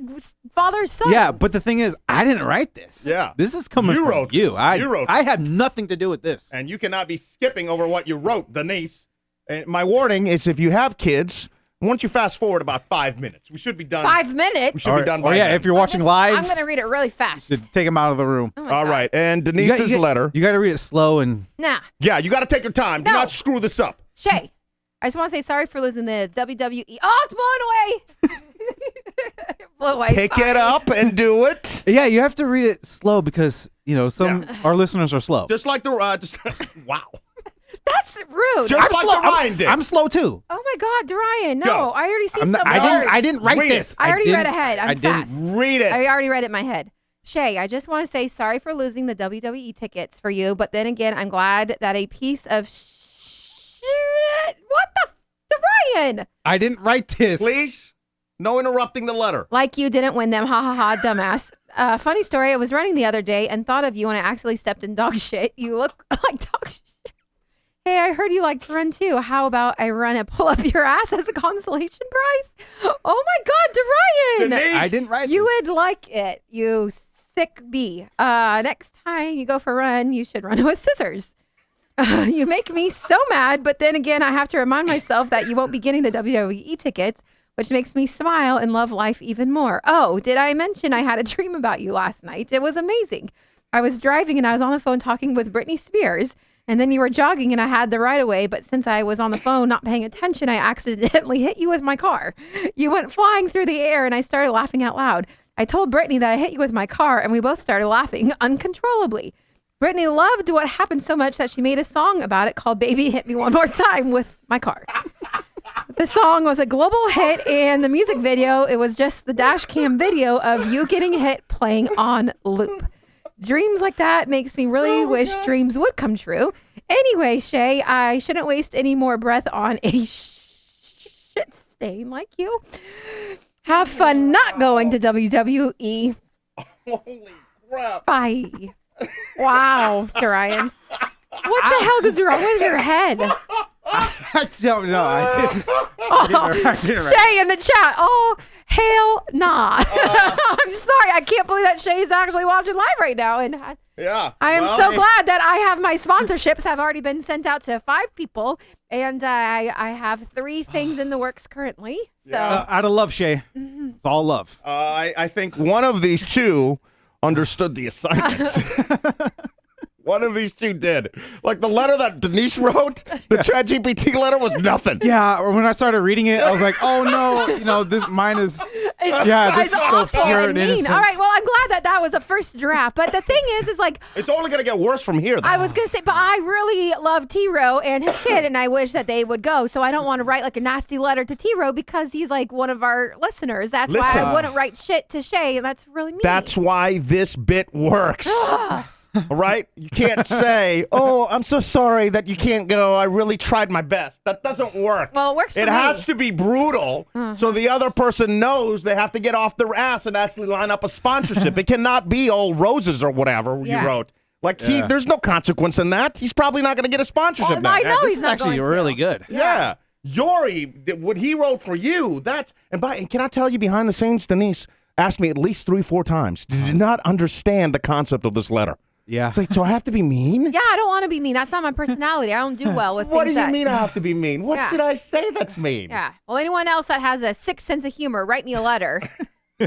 father son. Yeah, but the thing is, I didn't write this. Yeah. This is coming You from wrote you. this. I You wrote I had nothing to do with this. and you cannot be skipping over what you wrote, Denise. And my warning is, if you have kids, once you fast forward about 5 minutes, we should be done. 5 minutes. We should be done by yeah, then. if you're watching live, I'm gonna read it really fast. just take them out of the room. Oh my All God. right. And You Denise's got- letter. You got to read it slow and. Nah. Yeah, you got to take your time. Do No. not screw this up. Shay, I just want to say sorry for losing the WWE. Oh, it's blown away. Blew away. Pick sorry. it up and do it. Yeah, you have to read it slow because some our listeners are slow. Just like the wow. That's rude. Just like the Ryan did. I'm slow too. Oh my God, Duryan. No, Go. I already see I'm not- some I words. didn't write Read this. it. I already read didn't- ahead. I'm I didn't. fast. Read it. I already read it in my head. Shay, I just want to say sorry for losing the WWE tickets for you, but then again, I'm glad that a piece of shit. What the Ryan? I didn't write this. Please, no interrupting the letter. Like you didn't win them. Ha ha ha, dumbass. Funny story. I was running the other day and thought of you when I actually stepped in dog shit. You look like dog shit. Hey, I heard you like to run too. How about I run and pull up your ass as a consolation prize? Oh my God, Duryan. Denise. I didn't write You this. would like it, you sick bee. Next time you go for a run, you should run with scissors. You make me so mad, but then again, I have to remind myself that you won't be getting the WWE tickets, which makes me smile and love life even more. Oh, did I mention I had a dream about you last night? It was amazing. I was driving and I was on the phone talking with Britney Spears, and then you were jogging and I had the right of way, but since I was on the phone not paying attention, I accidentally hit you with my car. You went flying through the air and I started laughing out loud. I told Brittany that I hit you with my car and we both started laughing uncontrollably. Brittany loved what happened so much that she made a song about it called Baby Hit Me One More Time with my car. The song was a global hit, and the music video, it was just the dash cam video of you getting hit playing on loop. Dreams like that makes me really wish dreams would come true. Anyway, Shay, I shouldn't waste any more breath on a shit stain like you. Have fun not going to WWE. Holy crap. Bye. Wow, Duryan. What the hell is wrong with your head? I don't know. I didn't write Shay in the chat. Oh, hell nah. I'm sorry. I can't believe that Shay's actually watching live right now. And Yeah. I am well, so glad that I have my sponsorships have already been sent out to 5 people. And I have 3 things in the works currently. So out of love, Shay. It's all love. I think one of these 2 understood the assignment. One of these 2 did. Like the letter that Denise wrote, the ChatGPT letter was nothing. Yeah, when I started reading it, I was like, oh no, this mine is. Yeah, this it's is so awful pure and and mean. innocent. All right. Well, I'm glad that was a first draft. But the thing is like, It's only going to get worse from here, though. I was going to say, but I really love T-Row and his kid, and I wish that they would go. So I don't want to write like a nasty letter to T-Row because he's like one of our listeners. That's why Listen. I wouldn't write shit to Shay, and that's really mean. That's why this bit works. All right? You can't say, oh, I'm so sorry that you can't go. I really tried my best. That doesn't work. Well, it works for It me. has to be brutal so the other person knows they have to get off their ass and actually line up a sponsorship. It cannot be all roses or whatever Yeah. you wrote. Like, there's no consequence in that. He's probably not going to get a sponsorship Oh, now. I know this he's is not actually going really to. good. Yeah. Yori, what he wrote for you, and can I tell you behind the scenes, Denise asked me at least 3-4 times, did not understand the concept of this letter. Yeah. It's like, so I have to be mean? Yeah, I don't want to be mean. That's not my personality. I don't do well with What do things you that. mean I have to be mean? What Yeah. did I say that's mean? Yeah. Well, anyone else that has a sick sense of humor, write me a letter.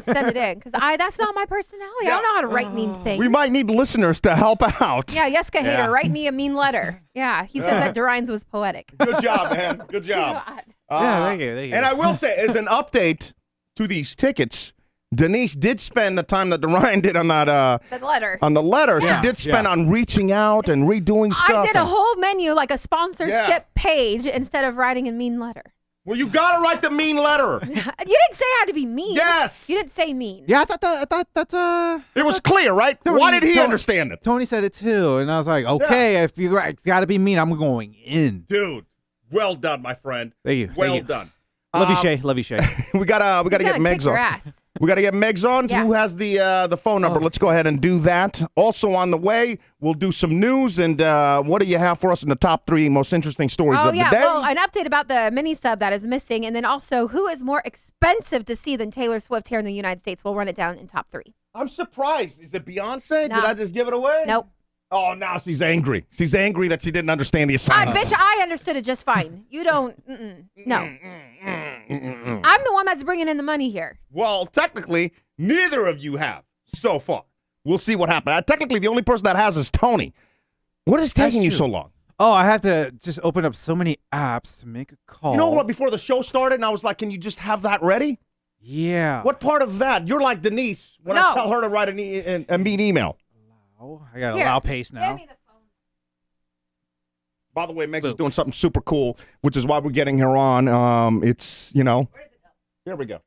Send it in, because that's not my personality. I don't know how to write mean things. We might need listeners to help out. Yeah, Yeska Hater, Yeah. write me a mean letter. Yeah, he says that Duryan's was poetic. Good job, man. Good job. God. Yeah, thank you. And I will say, as an update to these tickets, Denise did spend the time that Duryan did on that The letter. on the letter. Yeah, She did spend yeah. on reaching out and redoing stuff. I did a and- whole menu, like a sponsorship Yeah. page, instead of writing a mean letter. Well, you gotta write the mean letter. You didn't say I had to be mean. Yes. You didn't say mean. Yeah, I thought that's It was clear, right? Tony- Why did he Tony- understand it? Tony said it too, and I was like, okay, if you got to be mean, I'm going in. Dude, Well done, my friend. Thank you. Well Thank you. done. Love you, Shay. Love you, Shay. We gotta He's get gonna Meggs kick your on. ass. We got to get Meggs on. Yeah. Who has the phone number? Let's go ahead and do that. Also on the way, we'll do some news. And what do you have for us in the top 3 most interesting stories of the day? Well, an update about the mini sub that is missing. And then also, who is more expensive to see than Taylor Swift here in the United States? We'll run it down in top 3. I'm surprised. Is it Beyonce? No. Did I just give it away? Nope. Oh, now she's angry. She's angry that she didn't understand the I assignment. bet you I understood it just fine. You don't. No. I'm the one that's bringing in the money here. Well, technically, neither of you have so far. We'll see what happens. Technically, the only person that has is Tony. What is taking you true. so long? Oh, I have to just open up so many apps to make a call. You know what? Before the show started, and I was like, can you just have that ready? Yeah. What part of that? You're like Denise when I tell her to write a mean email. Oh, I got to Here, allow pace now. Give me the phone. By the way, Meggs is doing something super cool, which is why we're getting her on. It's, Where does it go? Here we go.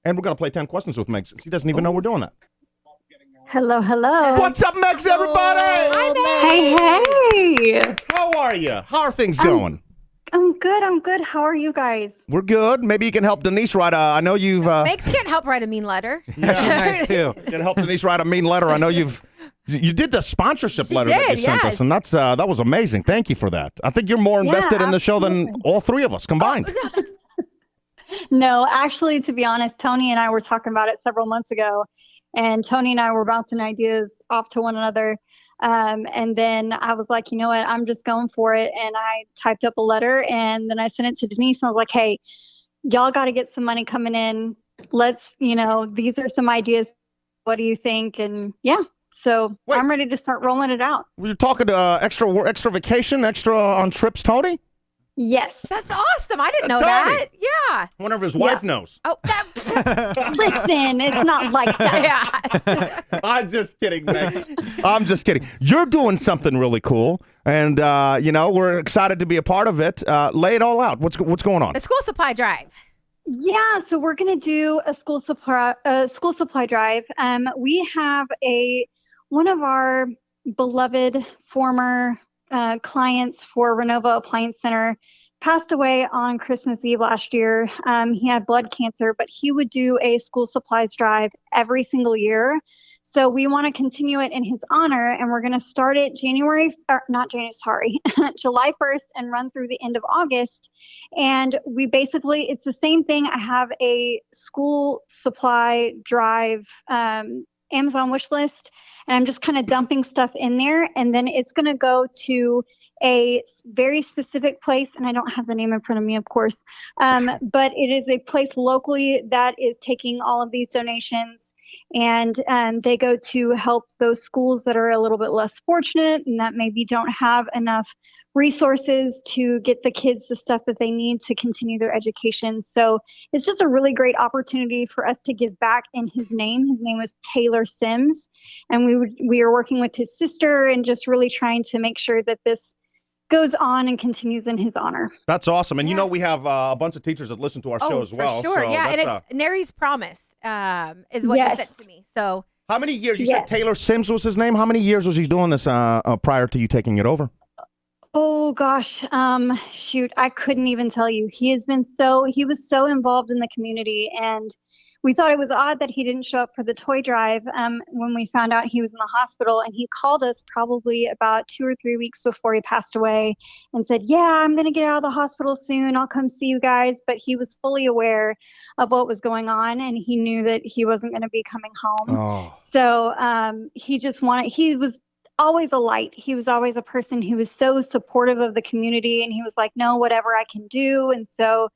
And we're going to play 10 questions with Meggs. She doesn't even know we're doing that. Hello, hello. What's up, Meggs, everybody? Hey. How are you? How are things going? I'm good. How are you guys? We're good. Maybe you can help Denise write I know you've... Meggs can't help write a mean letter. Yeah, she's nice too. You can help Denise write a mean letter. I know you did the sponsorship letter that you sent us, and that was amazing. Thank you for that. I think you're more invested in the show than all 3 of us combined. No, actually, to be honest, Tony and I were talking about it several months ago, and Tony and I were bouncing ideas off to one another. And then I was like, you know what, I'm just going for it. And I typed up a letter and then I sent it to Denise. And I was like, hey, y'all got to get some money coming in. Let's, these are some ideas. What do you think? And yeah, so I'm ready to start rolling it out. Were you talking extra vacation, extra on trips, Tony? Yes. That's awesome. I didn't know Tony. that. Yeah. I wonder if his wife knows. Oh, Listen, it's not like that. yeah. I'm just kidding, Meggs. I'm just kidding. You're doing something really cool, and we're excited to be a part of it. Lay it all out. What's going on? The school supply drive. Yeah, so we're gonna do a school supply drive. We have one of our beloved former clients for Renova Appliance Center passed away on Christmas Eve last year. He had blood cancer, but he would do a school supplies drive every single year. So we want to continue it in his honor, and we're going to start it July 1st and run through the end of August. And it's the same thing. I have a school supply drive Amazon wish list, and I'm just kind of dumping stuff in there, and then it's going to go to a very specific place, and I don't have the name in front of me, of course, but it is a place locally that is taking all of these donations, and they go to help those schools that are a little bit less fortunate and that maybe don't have enough resources to get the kids the stuff that they need to continue their education. So it's just a really great opportunity for us to give back in his name. His name was Taylor Sims, and we are working with his sister and just really trying to make sure that this goes on and continues in his honor. That's awesome. And we have a bunch of teachers that listen to our show as well. For sure, so yeah. And it's Nary's Promise is what you said to me. So how many years? You said Taylor Sims was his name. How many years was he doing this prior to you taking it over? Oh gosh, shoot, I couldn't even tell you. He was so involved in the community, and we thought it was odd that he didn't show up for the toy drive when we found out he was in the hospital. And he called us probably about 2 or 3 weeks before he passed away and said, yeah, I'm going to get out of the hospital soon. I'll come see you guys. But he was fully aware of what was going on, and he knew that he wasn't going to be coming home. Oh. So he was always a light. He was always a person who was so supportive of the community, and he was like, no, whatever I can do. And so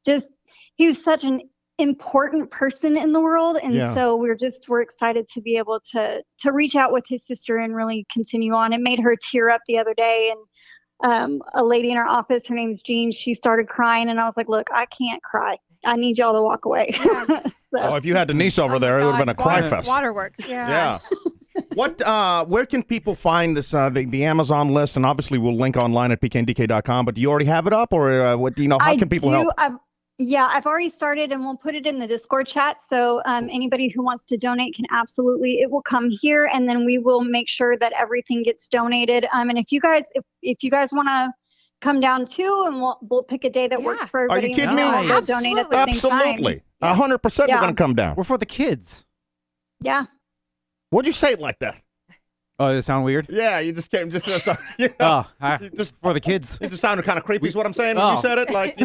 he was such an important person in the world, and so we're excited to be able to reach out with his sister and really continue on. It made her tear up the other day, and a lady in our office, her name's Jean, she started crying, and I was like, look, I can't cry. I need y'all to walk away. Oh, if you had Denise over there, it would have been a cry fest. Waterworks, yeah. Where can people find this the Amazon list? And obviously we'll link online at pkndk.com, but do you already have it up, or how can people help? I've already started, and we'll put it in the Discord chat. So anybody who wants to donate can absolutely, it will come here, and then we will make sure that everything gets donated. And if you guys want to come down too, and we'll pick a day that works for Are everybody. you kidding me? and we'll donate at the same time. Absolutely. 100% we're Yeah. going to come down. We're for the kids. Yeah. What'd you say it like that? Oh, does it sound weird? Yeah, you just came, you know, Just for the kids. it just sounded kind of creepy is what I'm saying when Oh. you said it. Like,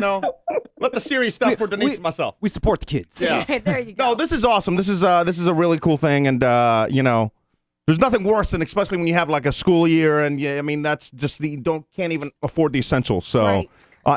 let the serious stuff for Denise and myself. We support the kids. Yeah. There you go. No, this is awesome. This is a really cool thing. And, there's nothing worse than, especially when you have like a school year and that's just can't even afford the essentials. So Right.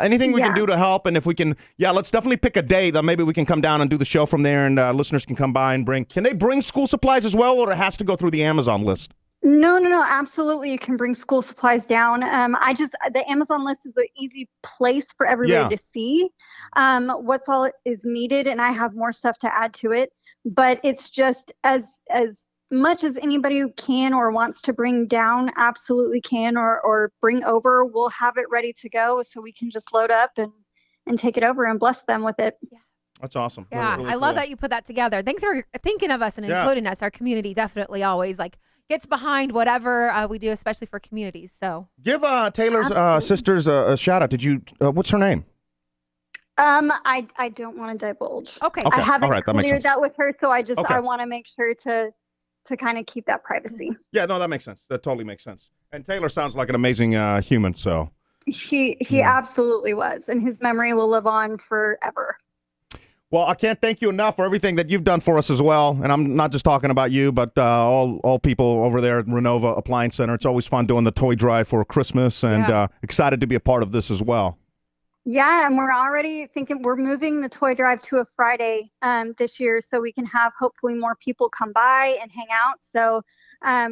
anything we can Yeah. do to help. And if we can, let's definitely pick a day that maybe we can come down and do the show from there and listeners can come by and can they bring school supplies as well, or it has to go through the Amazon list? No, absolutely. You can bring school supplies down. The Amazon list is an easy place for everybody to see what's all is needed, and I have more stuff to add to it. But it's just as much as anybody who can or wants to bring down absolutely can or bring over, we'll have it ready to go so we can just load up and take it over and bless them with it. That's awesome. Yeah, That's really I love cool. that you put that together. Thanks for thinking of us and including us. Our community definitely always gets behind whatever we do, especially for communities. So Give Taylor's sisters a shout out. Did you? What's her name? I don't want to divulge. Okay. I haven't All right, that makes cleared sense. that with her, so I Okay. want to make sure to kind of keep that privacy. Yeah, no, that makes sense. That totally makes sense. And Taylor sounds like an amazing human. So He absolutely was, and his memory will live on forever. well, I can't thank you enough for everything that you've done for us as well. And I'm not just talking about you, but all people over there at Renova Appliance Center. It's always fun doing the toy drive for Christmas, and excited to be a part of this as well. Yeah, and we're already thinking we're moving the toy drive to a Friday this year, so we can have hopefully more people come by and hang out. So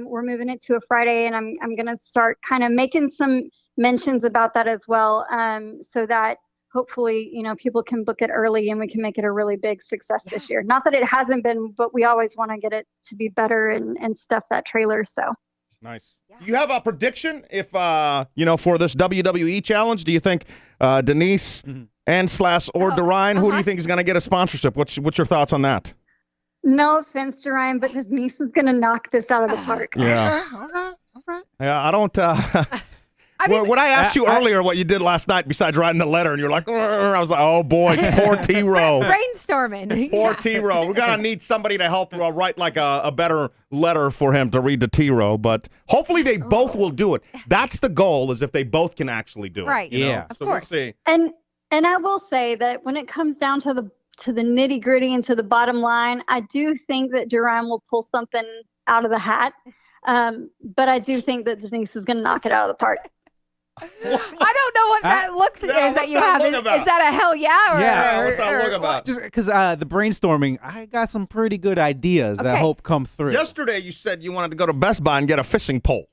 we're moving it to a Friday, and I'm going to start kind of making some mentions about that as well, so that hopefully people can book it early and we can make it a really big success this year. Not that it hasn't been, but we always want to get it to be better and stuff that trailer. So. Nice. Do you have a prediction if, for this WWE challenge, do you think Denise and or Duryan, who do you think is going to get a sponsorship? What's your thoughts on that? No offense, Duryan, but Denise is going to knock this out of the park. Yeah. Okay. Yeah, I don't. When I asked you earlier what you did last night besides writing the letter, and you're like, I was like, oh boy, poor T-Row. brainstorming. Poor T-Row. We're going to need somebody to help write like a better letter for him to read to T-Row, but hopefully they both will do it. That's the goal, is if they both can actually do it. Right. you know? Yeah. So we'll see. And I will say that when it comes down to the nitty gritty and to the bottom line, I do think that Duryan will pull something out of the hat. But I do think that Denise is going to knock it out of the park. I don't know what that look is that you have. Is that a hell yeah? Or, Yeah, what's that look about? Just because the brainstorming, I got some pretty good ideas that I Okay. hope come through. Yesterday you said you wanted to go to Best Buy and get a fishing pole.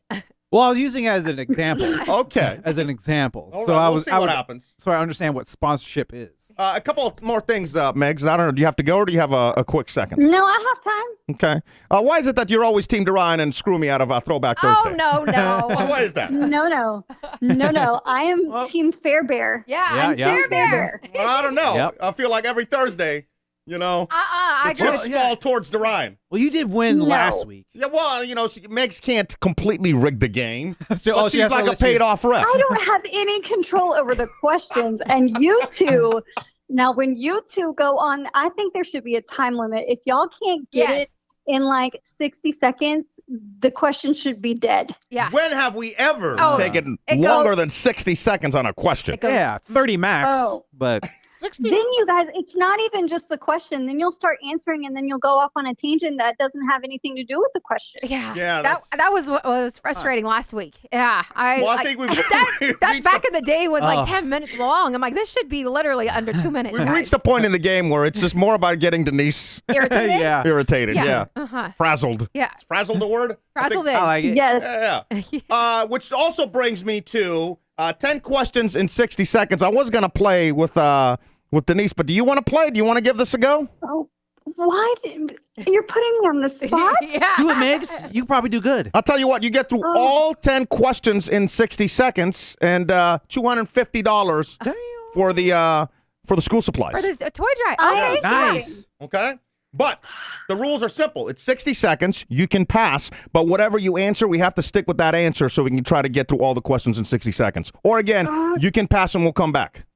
Well, I was using it as an example. Okay. As an example. All so right, I we'll was see I what was- happens. So I understand what sponsorship is. A couple of more things, Meggs. I don't know. Do you have to go or do you have a quick second? No, I have time. Okay. Why is it that you're always Team Duryan and screw me out of Throwback Oh, Thursday? no. Why is that? No. I am Team Fairbear. Yeah, Yeah, I'm yeah. Fair Bear. Well, I don't know. Yep. I feel like every Thursday, I the agree. chips fall towards Duryan. Well, you did win No. last week. Yeah, well, Meggs can't completely rig the game. So, But she's like a paid-off ref. I don't have any control over the questions. And you two, now when you two go on, I think there should be a time limit. If y'all can't get Yes. it in like 60 seconds, the question should be dead. Yeah. When have we ever Oh, taken it longer goes- than 60 seconds on a question? It goes- Yeah, 30 max. Oh. But Then you guys, it's not even just the question. Then you'll start answering and then you'll go off on a tangent that doesn't have anything to do with the question. Yeah, Yeah, that was what was frustrating last week. Yeah, Well, I think we've that reached back in the day was like Oh. 10 minutes long. I'm like, this should be literally under 2 minutes. We've guys. reached a point in the game where it's just more about getting Denise Irritated? yeah. irritated. Yeah. Uh-huh. Frazzled. Yeah. Is frazzled a word? Frazzled I I like it. Yes. think- Yeah. Which also brings me to 10 questions in 60 seconds. I was going to play with Denise, but do you want to play? Do you want to give this a go? Oh, why? You're putting me on the spot? Yeah. Do it, Meggs. You probably do good. I'll tell you what, you get through all 10 questions in 60 seconds and $250 for the school supplies. For the toy drive. I- Okay. Nice. Okay? But the rules are simple. It's 60 seconds. You can pass, but whatever you answer, we have to stick with that answer so we can try to get through all the questions in 60 seconds. Or again, you can pass and we'll come back.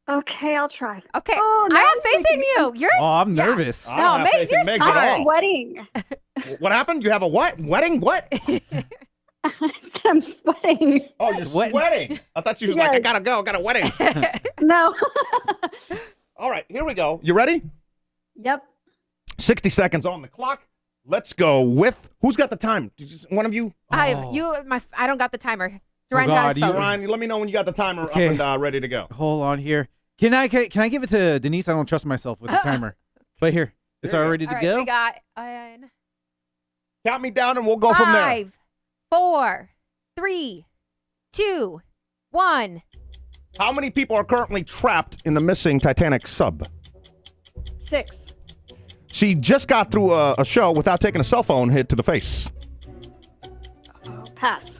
Okay, I'll try. Okay, Oh, I now have I'm faith in thinking- you. You're I'm nervous. I No, don't have Meggs, faith in you're Meggs at smart. all. I'm sweating. What happened? You have a what? Wedding? What? I'm sweating. Oh, you're sweating. I thought you was like, I gotta go. I got a wedding. No. All right, here we go. You ready? Yep. 60 seconds on the clock. Let's go with who's got the time? One of you? I don't got the timer. Duryan's got his God, phone. Ryan, let me know when you got the timer Okay. up and ready to go. Hold on here. Can I give it to Denise? I don't trust myself with the timer. But here, it's all ready to All right, go. we got Count me down and we'll go from there. 5, 4, 3, 2, 1. How many people are currently trapped in the missing Titanic sub? 6. She just got through a show without taking a cell phone hit to the face. Pass.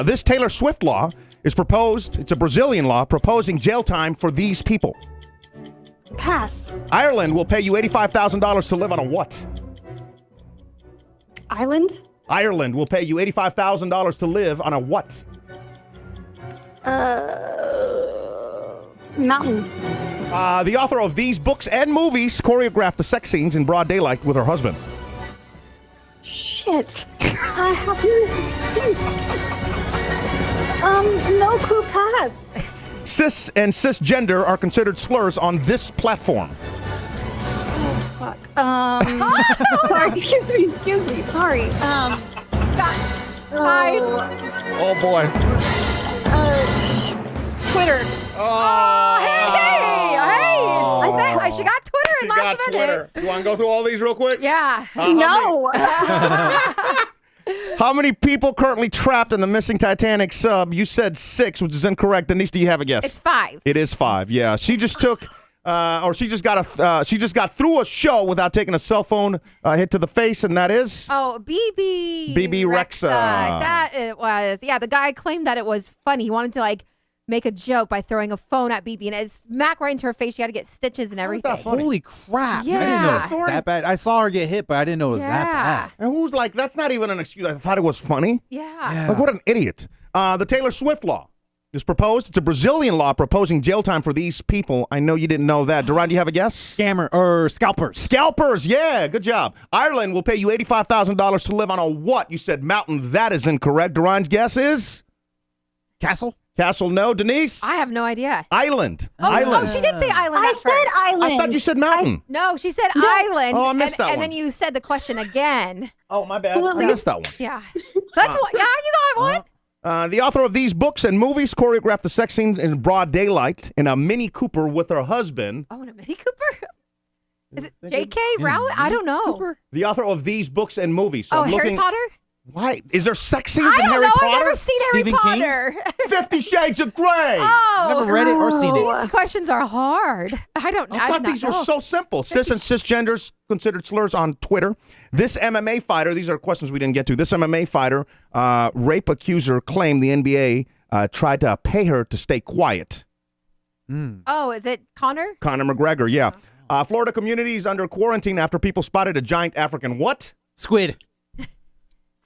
This Taylor Swift law is proposed. It's a Brazilian law proposing jail time for these people. Pass. Ireland will pay you $85,000 to live on a what? Island. Ireland will pay you $85,000 to live on a what? Mountain. The author of these books and movies choreographed the sex scenes in broad daylight with her husband. Shit. I have no clue. Pass. Cis and cisgender are considered slurs on this platform. Fuck. Sorry. Excuse me. Sorry. 5. Oh boy. Twitter. Hey! She got Twitter in last minute. Twitter. You want to go through all these real quick? Yeah. No. How many people currently trapped in the missing Titanic sub? You said 6, which is incorrect. Denise, do you have a guess? It's 5. It is 5. Yeah, she just took, she just got through a show without taking a cell phone hit to the face, and that is. Oh, BB Rexa. That it was. Yeah, the guy claimed that it was funny. He wanted to make a joke by throwing a phone at BB, and it smacked right into her face. She had to get stitches and everything. Holy crap. Yeah. I didn't know it was that bad. I saw her get hit, but I didn't know it was that bad. And who's like, that's not even an excuse. I thought it was funny. Yeah. Like, what an idiot. The Taylor Swift law is proposed. It's a Brazilian law proposing jail time for these people. I know you didn't know that. Duryan, do you have a guess? Scammer or scalpers. Scalpers, yeah, good job. Ireland will pay you $85,000 to live on a what? You said mountain. That is incorrect. Duryan's guess is? Castle? Castle, no. Denise? I have no idea. Island. Oh, Island. she did say island I at said first. island. I thought you said mountain. No, she said island. Oh, I missed that and one. then you said the question again. Oh, my bad. I missed that one. Yeah. So that's what. Yeah, you got one. The author of these books and movies choreographed the sex scenes in broad daylight in a Mini Cooper with her husband. Oh, in a Mini Cooper? Is it J.K. Rowling? I don't know. The author of these books and movies. So Oh, I'm Harry looking, Potter? Why? Is there sex scenes I in don't Harry know. Potter? I've never seen Stephen Harry King? Potter. 50 Shades of Grey. Oh. Never read it or seen it. These questions are hard. I I thought these were so simple. Cis and cisgenders considered slurs on Twitter. This MMA fighter, these are questions we didn't get to. This MMA fighter, rape accuser, claimed the NBA tried to pay her to stay quiet. Oh, is it Connor? Conor McGregor, yeah. Florida communities under quarantine after people spotted a giant African what? Squid.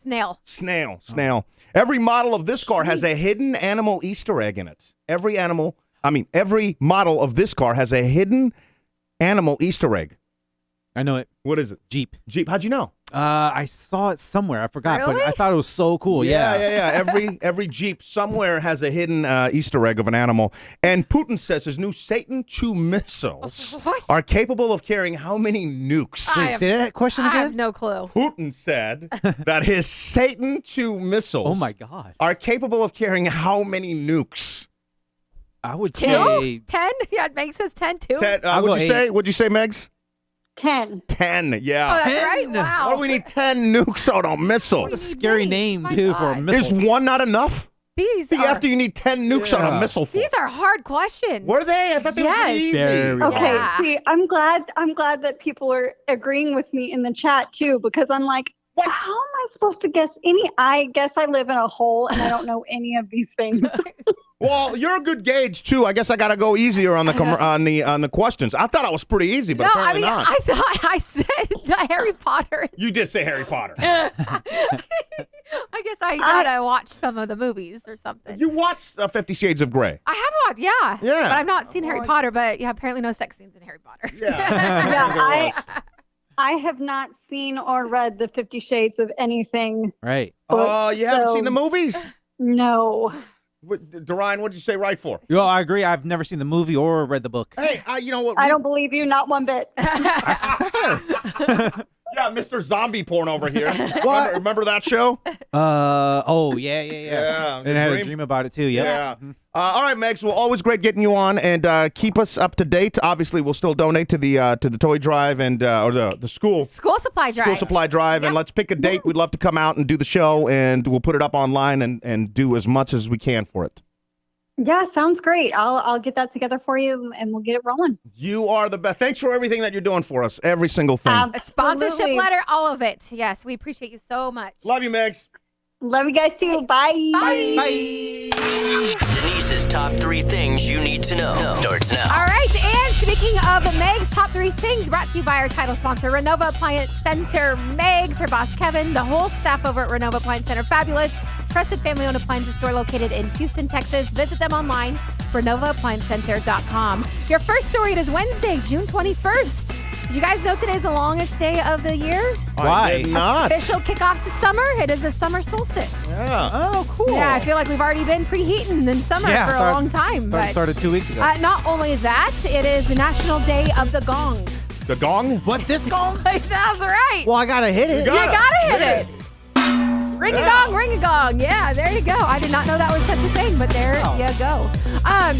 Snail. Snail. Every model of this car has a hidden animal Easter egg in it. Every model of this car has a hidden animal Easter egg. I know it. What is it? Jeep. How'd you know? I saw it somewhere. I forgot, but Really? I thought it was so cool. Yeah. Every Jeep somewhere has a hidden Easter egg of an animal. And Putin says his new Satan II missiles What? are capable of carrying how many nukes? I Wait, have- say that question I again? have no clue. Putin said that his Satan II missiles Oh my God. are capable of carrying how many nukes? I would 2? say 10? Yeah, Meg says 10 too. 10, I'll what'd go you say? What'd you say, Meggs? 10. 10, yeah. Oh, that's 10? right. Wow. Why do we need 10 nukes on a missile? a scary name My too for a God. missile. Is one not enough? These See, are, after you need 10 nukes on a Yeah. missile for. these are hard questions. Were they? I thought they were Yes. easy. Very Okay, Yeah. see, I'm glad that people are agreeing with me in the chat too, because I'm like, how am I supposed to guess any? I guess I live in a hole and I don't know any of these things. Well, you're a good gauge too. I guess I got to go easier on the on the questions. I thought I was pretty easy, but apparently not. I thought I said Harry Potter. You did say Harry Potter. I guess I gotta watch some of the movies or something. You watched 50 Shades of Grey. I have watched, yeah. Yeah. But I've not seen Harry Potter, but yeah, apparently no sex scenes in Harry Potter. Yeah. I have not seen or read the 50 Shades of anything. Right. Oh, you haven't seen the movies? No. Duryan, what did you say right for? Yo, I agree. I've never seen the movie or read the book. Hey, you know what? I don't believe you, not one bit. Yeah, Mr. Zombie Porn over here. What? Remember that show? Oh, yeah. Yeah. And I had a dream about it too. Yep. Yeah. All right, Meggs. Well, always great getting you on, and keep us up to date. Obviously, we'll still donate to the toy drive and or the school supply drive. School supply drive, and let's pick a date. We'd love to come out and do the show, and we'll put it up online and do as much as we can for it. Yeah, sounds great. I'll get that together for you, and we'll get it rolling. You are the best. Thanks for everything that you're doing for us. Every single thing. A sponsorship letter, all of it. Yes, we appreciate you so much. Love you, Meggs. Love you guys too. Bye. Bye. Denise's top 3 things you need to know starts now. All right, and speaking of Meggs, top 3 things brought to you by our title sponsor, Renova Appliance Center. Meggs, her boss Kevin, the whole staff over at Renova Appliance Center, fabulous. Trusted family-owned appliances store located in Houston, Texas. Visit them online, RenovaApplianceCenter.com. Your first story, it is Wednesday, June 21st. Did you guys know today's the longest day of the year? Why? I did not. Official kickoff to summer. It is the summer solstice. Yeah. Oh, cool. Yeah, I feel like we've already been preheating in summer for a long time. But started 2 weeks ago. not only that, it is the National Day of the Gong. The gong? What, this gong? That's right. Well, I gotta hit it. You gotta hit it. Ring a gong, ring a gong. Yeah, there you go. I did not know that was such a thing, but there you go. I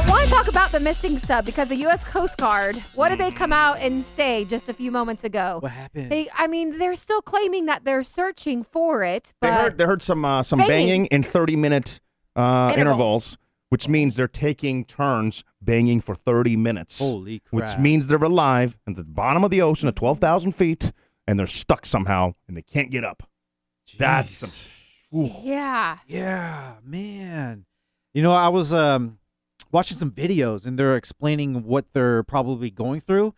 want to talk about the missing sub because the U.S. Coast Guard, what did they come out and say just a few moments ago? What happened? They're still claiming that they're searching for it. But They heard some banging in 30-minute intervals, which means they're taking turns banging for 30 minutes. Holy crap. Which means they're alive at the bottom of the ocean at 12,000 feet, and they're stuck somehow, and they can't get up. Jeez. That's yeah. Yeah, man. You know, I was watching some videos, and they're explaining what they're probably going through,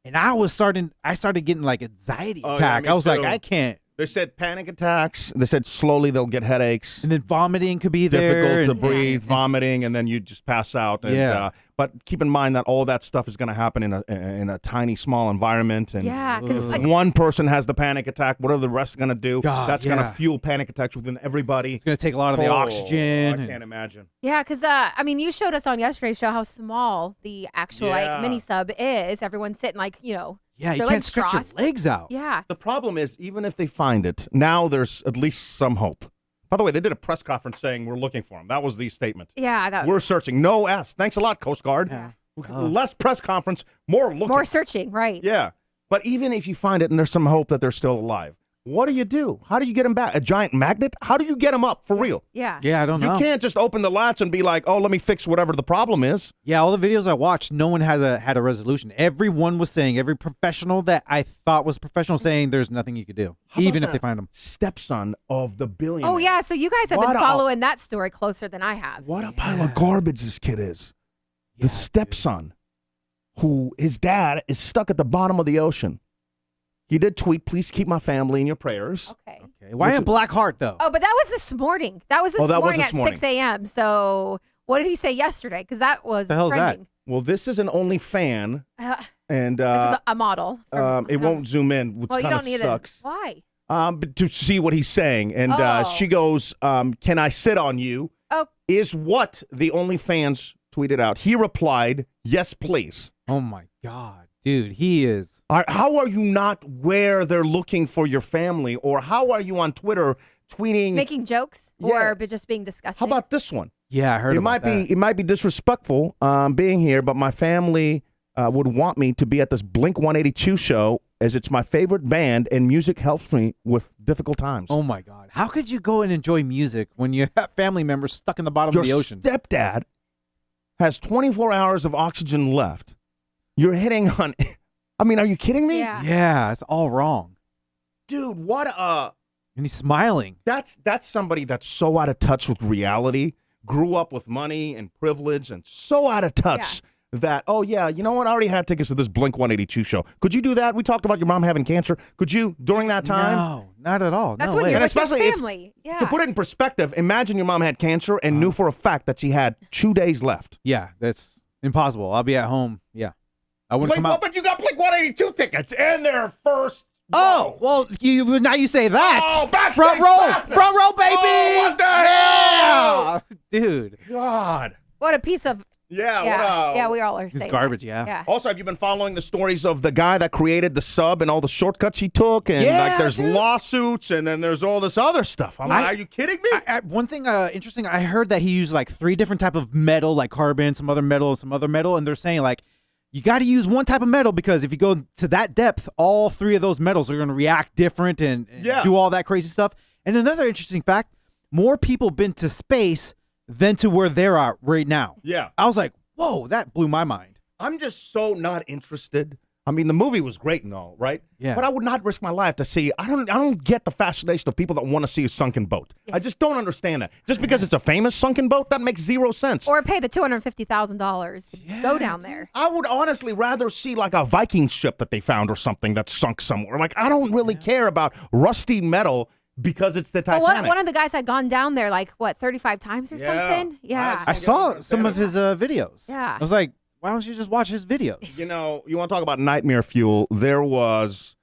and I started getting like anxiety attack. I was like, I can't. They said panic attacks. They said slowly they'll get headaches. And then vomiting could be there. Difficult to breathe, vomiting, and then you just pass out. And, but keep in mind that all that stuff is going to happen in a tiny, small environment. And because one person has the panic attack. What are the rest going to do? That's going to fuel panic attacks within everybody. It's going to take a lot of the oxygen. I can't imagine. Yeah, because, you showed us on yesterday's show how small the actual mini sub is. Everyone's sitting Yeah, you can't stretch your legs out. Yeah. The problem is, even if they find it, now there's at least some hope. By the way, they did a press conference saying we're looking for him. That was the statement. Yeah. We're searching. No S. Thanks a lot, Coast Guard. Yeah. Less press conference, more looking. More searching, right. Yeah. But even if you find it and there's some hope that they're still alive, what do? How do you get them back? A giant magnet? How do you get them up for real? Yeah. Yeah, I don't know. You can't just open the latch and be like, oh, let me fix whatever the problem is. Yeah, all the videos I watched, no one had a resolution. Everyone was saying, every professional that I thought was professional saying there's nothing you could do, even if they find him. Stepson of the billionaire. Oh, yeah. So you guys have been following that story closer than I have. What a pile of garbage this kid is. The stepson, who his dad is stuck at the bottom of the ocean. He did tweet, please keep my family in your prayers. Okay. Why a black heart, though? Oh, but that was this morning. That was this morning at 6 a.m. So what did he say yesterday? Because that was the hell's trending. that? Well, this is an only fan. And this is a model. It won't zoom in, which kind of sucks. Why? But to see what he's saying. And she goes, can I sit on you? Oh. Is what the OnlyFans tweeted out. He replied, yes, please. Oh, my God. Dude, he is. How are you not where they're looking for your family? Or how are you on Twitter tweeting? Making jokes or just being disgusting? How about this one? Yeah, I heard about that. It might be disrespectful being here, but my family would want me to be at this Blink-182 show as it's my favorite band and music helps me with difficult times. Oh, my God. How could you go and enjoy music when you have family members stuck in the bottom of the ocean? Your stepdad has 24 hours of oxygen left. You're hitting on... I mean, are you kidding me? Yeah, it's all wrong. Dude, what a... And he's smiling. That's somebody that's so out of touch with reality grew up with money and privilege and so out of touch that, oh, yeah, you know what? I already had tickets to this Blink-182 show. Could you do that? We talked about your mom having cancer. Could you, during that time? No, not at all. That's no when way. you're And with your especially if- family. To put it in perspective, imagine your mom had cancer and knew for a fact that she had 2 days left. Yeah, that's impossible. I'll be at home. Yeah. I wouldn't come out. But you got Blink-182 tickets in their first. Oh, well, now you say that. Oh, backstage front row. passes. Front row, baby. Oh, what the hell? Dude. God. What a piece of. Yeah, Yeah, we all are saying It's that. garbage, yeah. Yeah. Also, have you been following the stories of the guy that created the sub and all the shortcuts he took? And like, there's lawsuits, and then there's all this other stuff. I'm like, are you kidding me? One thing interesting, I heard that he used like 3 different type of metal, like carbon, some other metal, and they're saying like, you got to use one type of metal because if you go to that depth, all 3 of those metals are going to react different and do all that crazy stuff. And another interesting fact, more people been to space than to where they're at right now. Yeah. I was like, whoa, that blew my mind. I'm just so not interested. I mean, the movie was great and all, right? Yeah. But I would not risk my life to see. I don't get the fascination of people that want to see a sunken boat. I just don't understand that. Just because it's a famous sunken boat, that makes zero sense. Or pay the $250,000 to go down there. I would honestly rather see like a Viking ship that they found or something that's sunk somewhere. Like, I don't really care about rusty metal because it's the Titanic. Well, one of the guys had gone down there like, 35 times or something? Yeah. I saw some of his videos. Yeah. I was like, why don't you just watch his videos? You know, you want to talk about nightmare fuel? There was,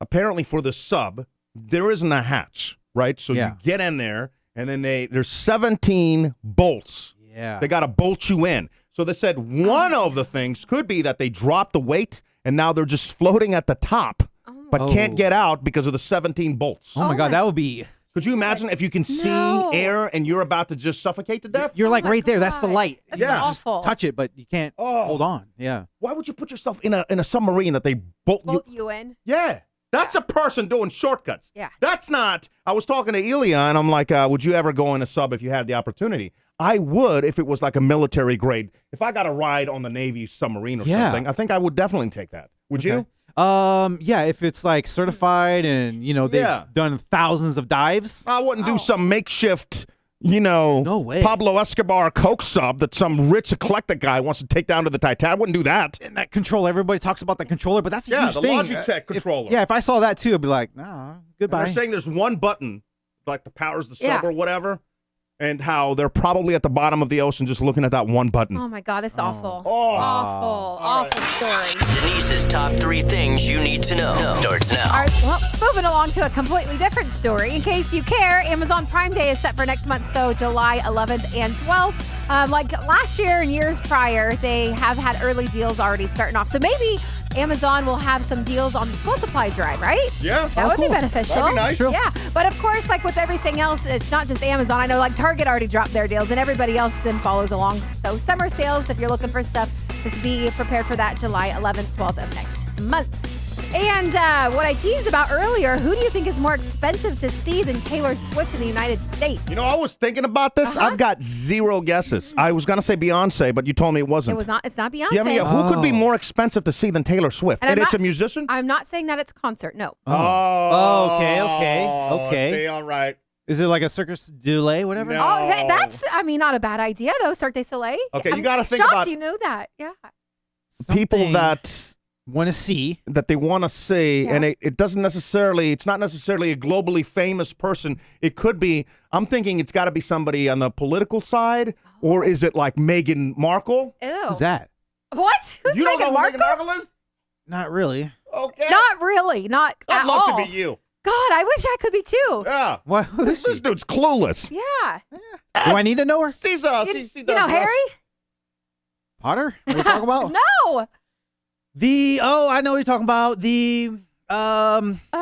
apparently for the sub, there isn't a hatch, right? So you get in there, and then there's 17 bolts. Yeah. They got to bolt you in. So they said one of the things could be that they dropped the weight, and now they're just floating at the top, but can't get out because of the 17 bolts. Oh, my God, that would be... Could you imagine if you can see air and you're about to just suffocate to death? You're like right there. That's the light. That's Just awful. touch it, but you can't hold on. Yeah. Why would you put yourself in a submarine that they bolt you in? Yeah. That's a person doing shortcuts. Yeah. That's not. I was talking to Ilya, and I'm like, would you ever go in a sub if you had the opportunity? I would if it was like a military grade. If I got a ride on the Navy submarine or something, I think I would definitely take that. Would you? Yeah, if it's like certified and, they've done thousands of dives. I wouldn't do some makeshift, no way. Pablo Escobar Coke sub that some rich eclectic guy wants to take down to the Titanic. I wouldn't do that. And that controller, everybody talks about the controller, but that's a huge the thing. Logitech controller. If I saw that too, I'd be like, nah, goodbye. And they're saying there's one button, like that powers the sub or whatever, and how they're probably at the bottom of the ocean just looking at that one button. Oh, my God, that's awful. Awful story. Denise's top 3 things you need to know starts now. All right, well, moving along to a completely different story. In case you care, Amazon Prime Day is set for next month, so July 11th and 12th. Like last year and years prior, they have had early deals already starting off. So maybe Amazon will have some deals on the school supply drive, right? Yeah. That would be beneficial. That'd be nice. Yeah. But of course, like with everything else, it's not just Amazon. I know like Target already dropped their deals and everybody else then follows along. So summer sales, if you're looking for stuff, just be prepared for that July 11th, 12th of next month. And what I teased about earlier, who do you think is more expensive to see than Taylor Swift in the United States? You know, I was thinking about this. I've got 0 guesses. I was going to say Beyonce, but you told me it wasn't. It's not Beyonce. Yeah, I mean, who could be more expensive to see than Taylor Swift? And it's a musician? I'm not saying that it's a concert, no. Oh, okay. See, all right. Is it like a Circus du Soleil, whatever? No. Oh, that's, not a bad idea, though, Cirque du Soleil. Okay, I'm you got to think shocked about you knew that. Yeah. people that want to see, and it doesn't necessarily, it's not necessarily a globally famous person. It could be, I'm thinking it's got to be somebody on the political side, or is it like Megan Markle? Ew. Who's that? What? Who's You don't know Megan who Markle? Megan Markle is? Not really. Okay. Not really. Not I'd at love all. to be you. God, I wish I could be too. Yeah. What? Who is This she? dude's clueless. Yeah. Do I need to know her? You know Harry? Potter? What are you talking about? No. I know what you're talking about.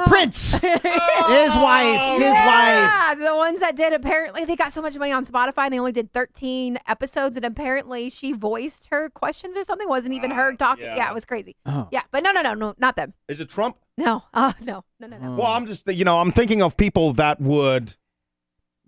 Prince. His wife. Yeah, the ones that did, apparently, they got so much money on Spotify and they only did 13 episodes, and apparently she voiced her questions or something. Wasn't even her talking. Yeah, it was crazy. Oh. Yeah, but no, not them. Is it Trump? No. No. Well, I'm just, I'm thinking of people that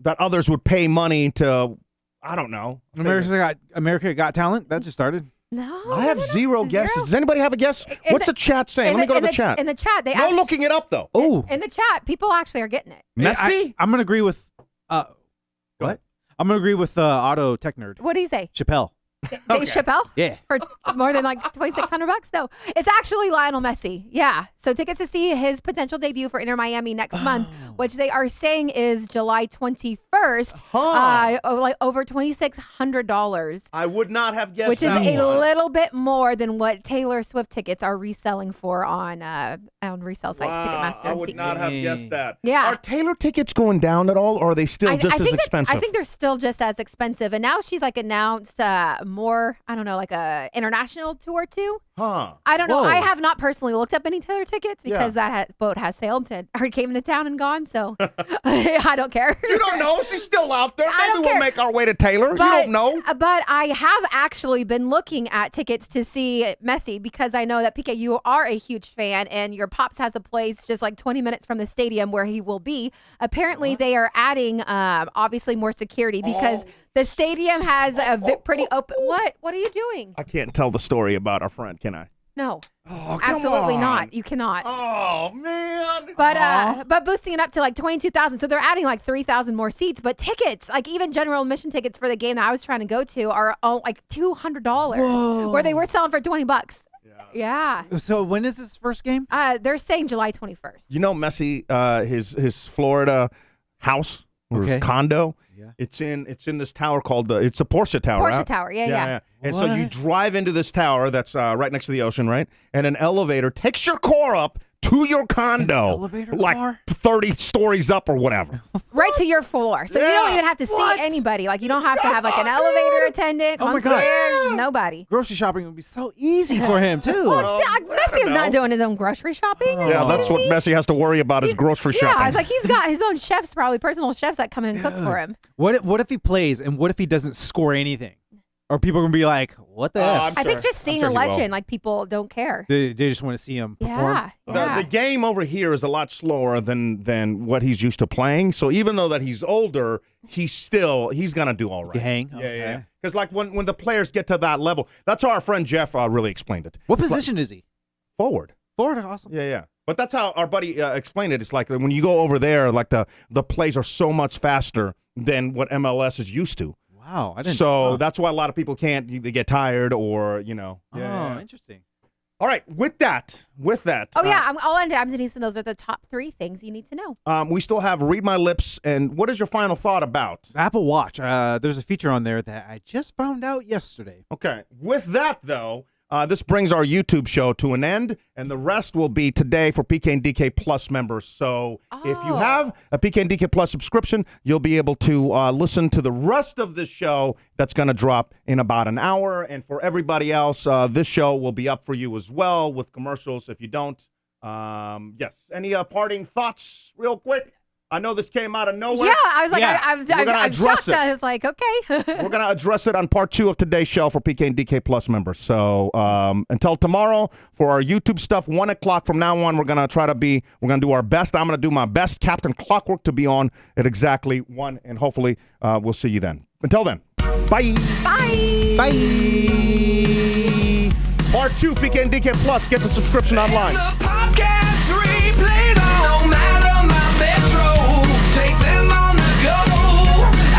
others would pay money to, I don't know. America Got Talent. That just started. No. I have 0 guesses. Does anybody have a guess? What's the chat saying? Let me go to the chat. In the chat, they No actually, looking it up, though. Oh. in the chat, people actually are getting it. Messi? I'm going to agree with, what? I'm gonna agree with Auto Tech Nerd. What do you say? Chappelle. Dave Chappelle? Yeah. For more than like $2,600? No, it's actually Lionel Messi. Yeah. So tickets to see his potential debut for Inter Miami next month, which they are saying is July 21st, like over $2,600. I would not have guessed Which is that a one. little bit more than what Taylor Swift tickets are reselling for on resale sites, Ticketmaster. I and would not have guessed that. Yeah. Are Taylor tickets going down at all, or are they still just as expensive? I think they're still just as expensive. And now she's like announced more, I don't know, like a international tour too. Huh. I don't know. Whoa. I have not personally looked up any Taylor tickets because that boat has sailed or came into town and gone. So I don't care. You don't know. She's still out there. I Maybe don't we'll care. make our way to Taylor. You don't know. But I have actually been looking at tickets to see Messi because I know that PK, you are a huge fan, and your pops has a place just like 20 minutes from the stadium where he will be. Apparently, they are adding obviously more security because the stadium has a pretty open. What? What are you doing? I can't tell the story about our friend, can I? No. Oh, come Absolutely on. not. You cannot. Oh, man. But boosting it up to like 22,000. So they're adding like 3,000 more seats. But tickets, like even general admission tickets for the game that I was trying to go to are like $200 where they were selling for $20. Yeah. So when is this first game? They're saying July 21st. You know Messi, his Florida house or his condo. Yeah. It's in this tower called it's a Porsche Tower. Porsche right? Tower, yeah. And so you drive into this tower that's right next to the ocean, right? And an elevator takes your car up to your condo, elevator like car? 30 stories up or whatever. Right to your floor. So you don't even have to see anybody. Like you don't have to have like an elevator attendant, Oh my God. concierge, nobody. Grocery shopping would be so easy for him too. Well, Messi is not doing his own grocery shopping. Yeah, that's what Messi has to worry about is grocery shopping. Yeah, it's like he's got his own chefs, probably personal chefs that come in and cook for him. What if he plays and what if he doesn't score anything? Or people are gonna be like, "What the f?" I think just seeing a legend, like people don't care. They just want to see him perform. Yeah. The game over here is a lot slower than what he's used to playing. So even though that he's older, he's gonna do all right. Hang. Yeah. Because like when the players get to that level, that's how our friend Jeff really explained it. What position is he? Forward. Forward, awesome. Yeah. But that's how our buddy explained it. It's like when you go over there, like the plays are so much faster than what MLS is used to. Wow, I didn't. So that's why a lot of people they get tired or interesting. All right, with that. Oh yeah, I'll end it. I'm Denise, and those are the top 3 things you need to know. We still have Read My Lips, and what is your final thought about? Apple Watch. There's a feature on there that I just found out yesterday. Okay. With that, though, this brings our YouTube show to an end, and the rest will be today for PK and DK Plus members. So if you have a PK and DK Plus subscription, you'll be able to listen to the rest of the show that's going to drop in about an hour. And for everybody else, this show will be up for you as well with commercials if you don't. Yes. Any parting thoughts real quick? I know this came out of nowhere. Yeah, I was like, I'm shocked. It. I was like, okay. We're going to address it on part 2 of today's show for PK and DK Plus members. So until tomorrow, for our YouTube stuff, 1 o'clock from now on, we're going to do our best. I'm going to do my best, Captain Clockwork, to be on at exactly 1, and hopefully we'll see you then. Until then, bye. Bye. Bye. Part 2, PK and DK Plus. Get the subscription online. The podcast replays no matter my metro. Take them on the go.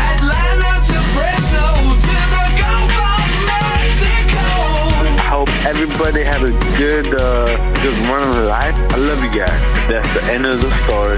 Atlanta to Fresno to the Gulf of Mexico. I hope everybody has a good run of life. I love you guys. That's the end of the story.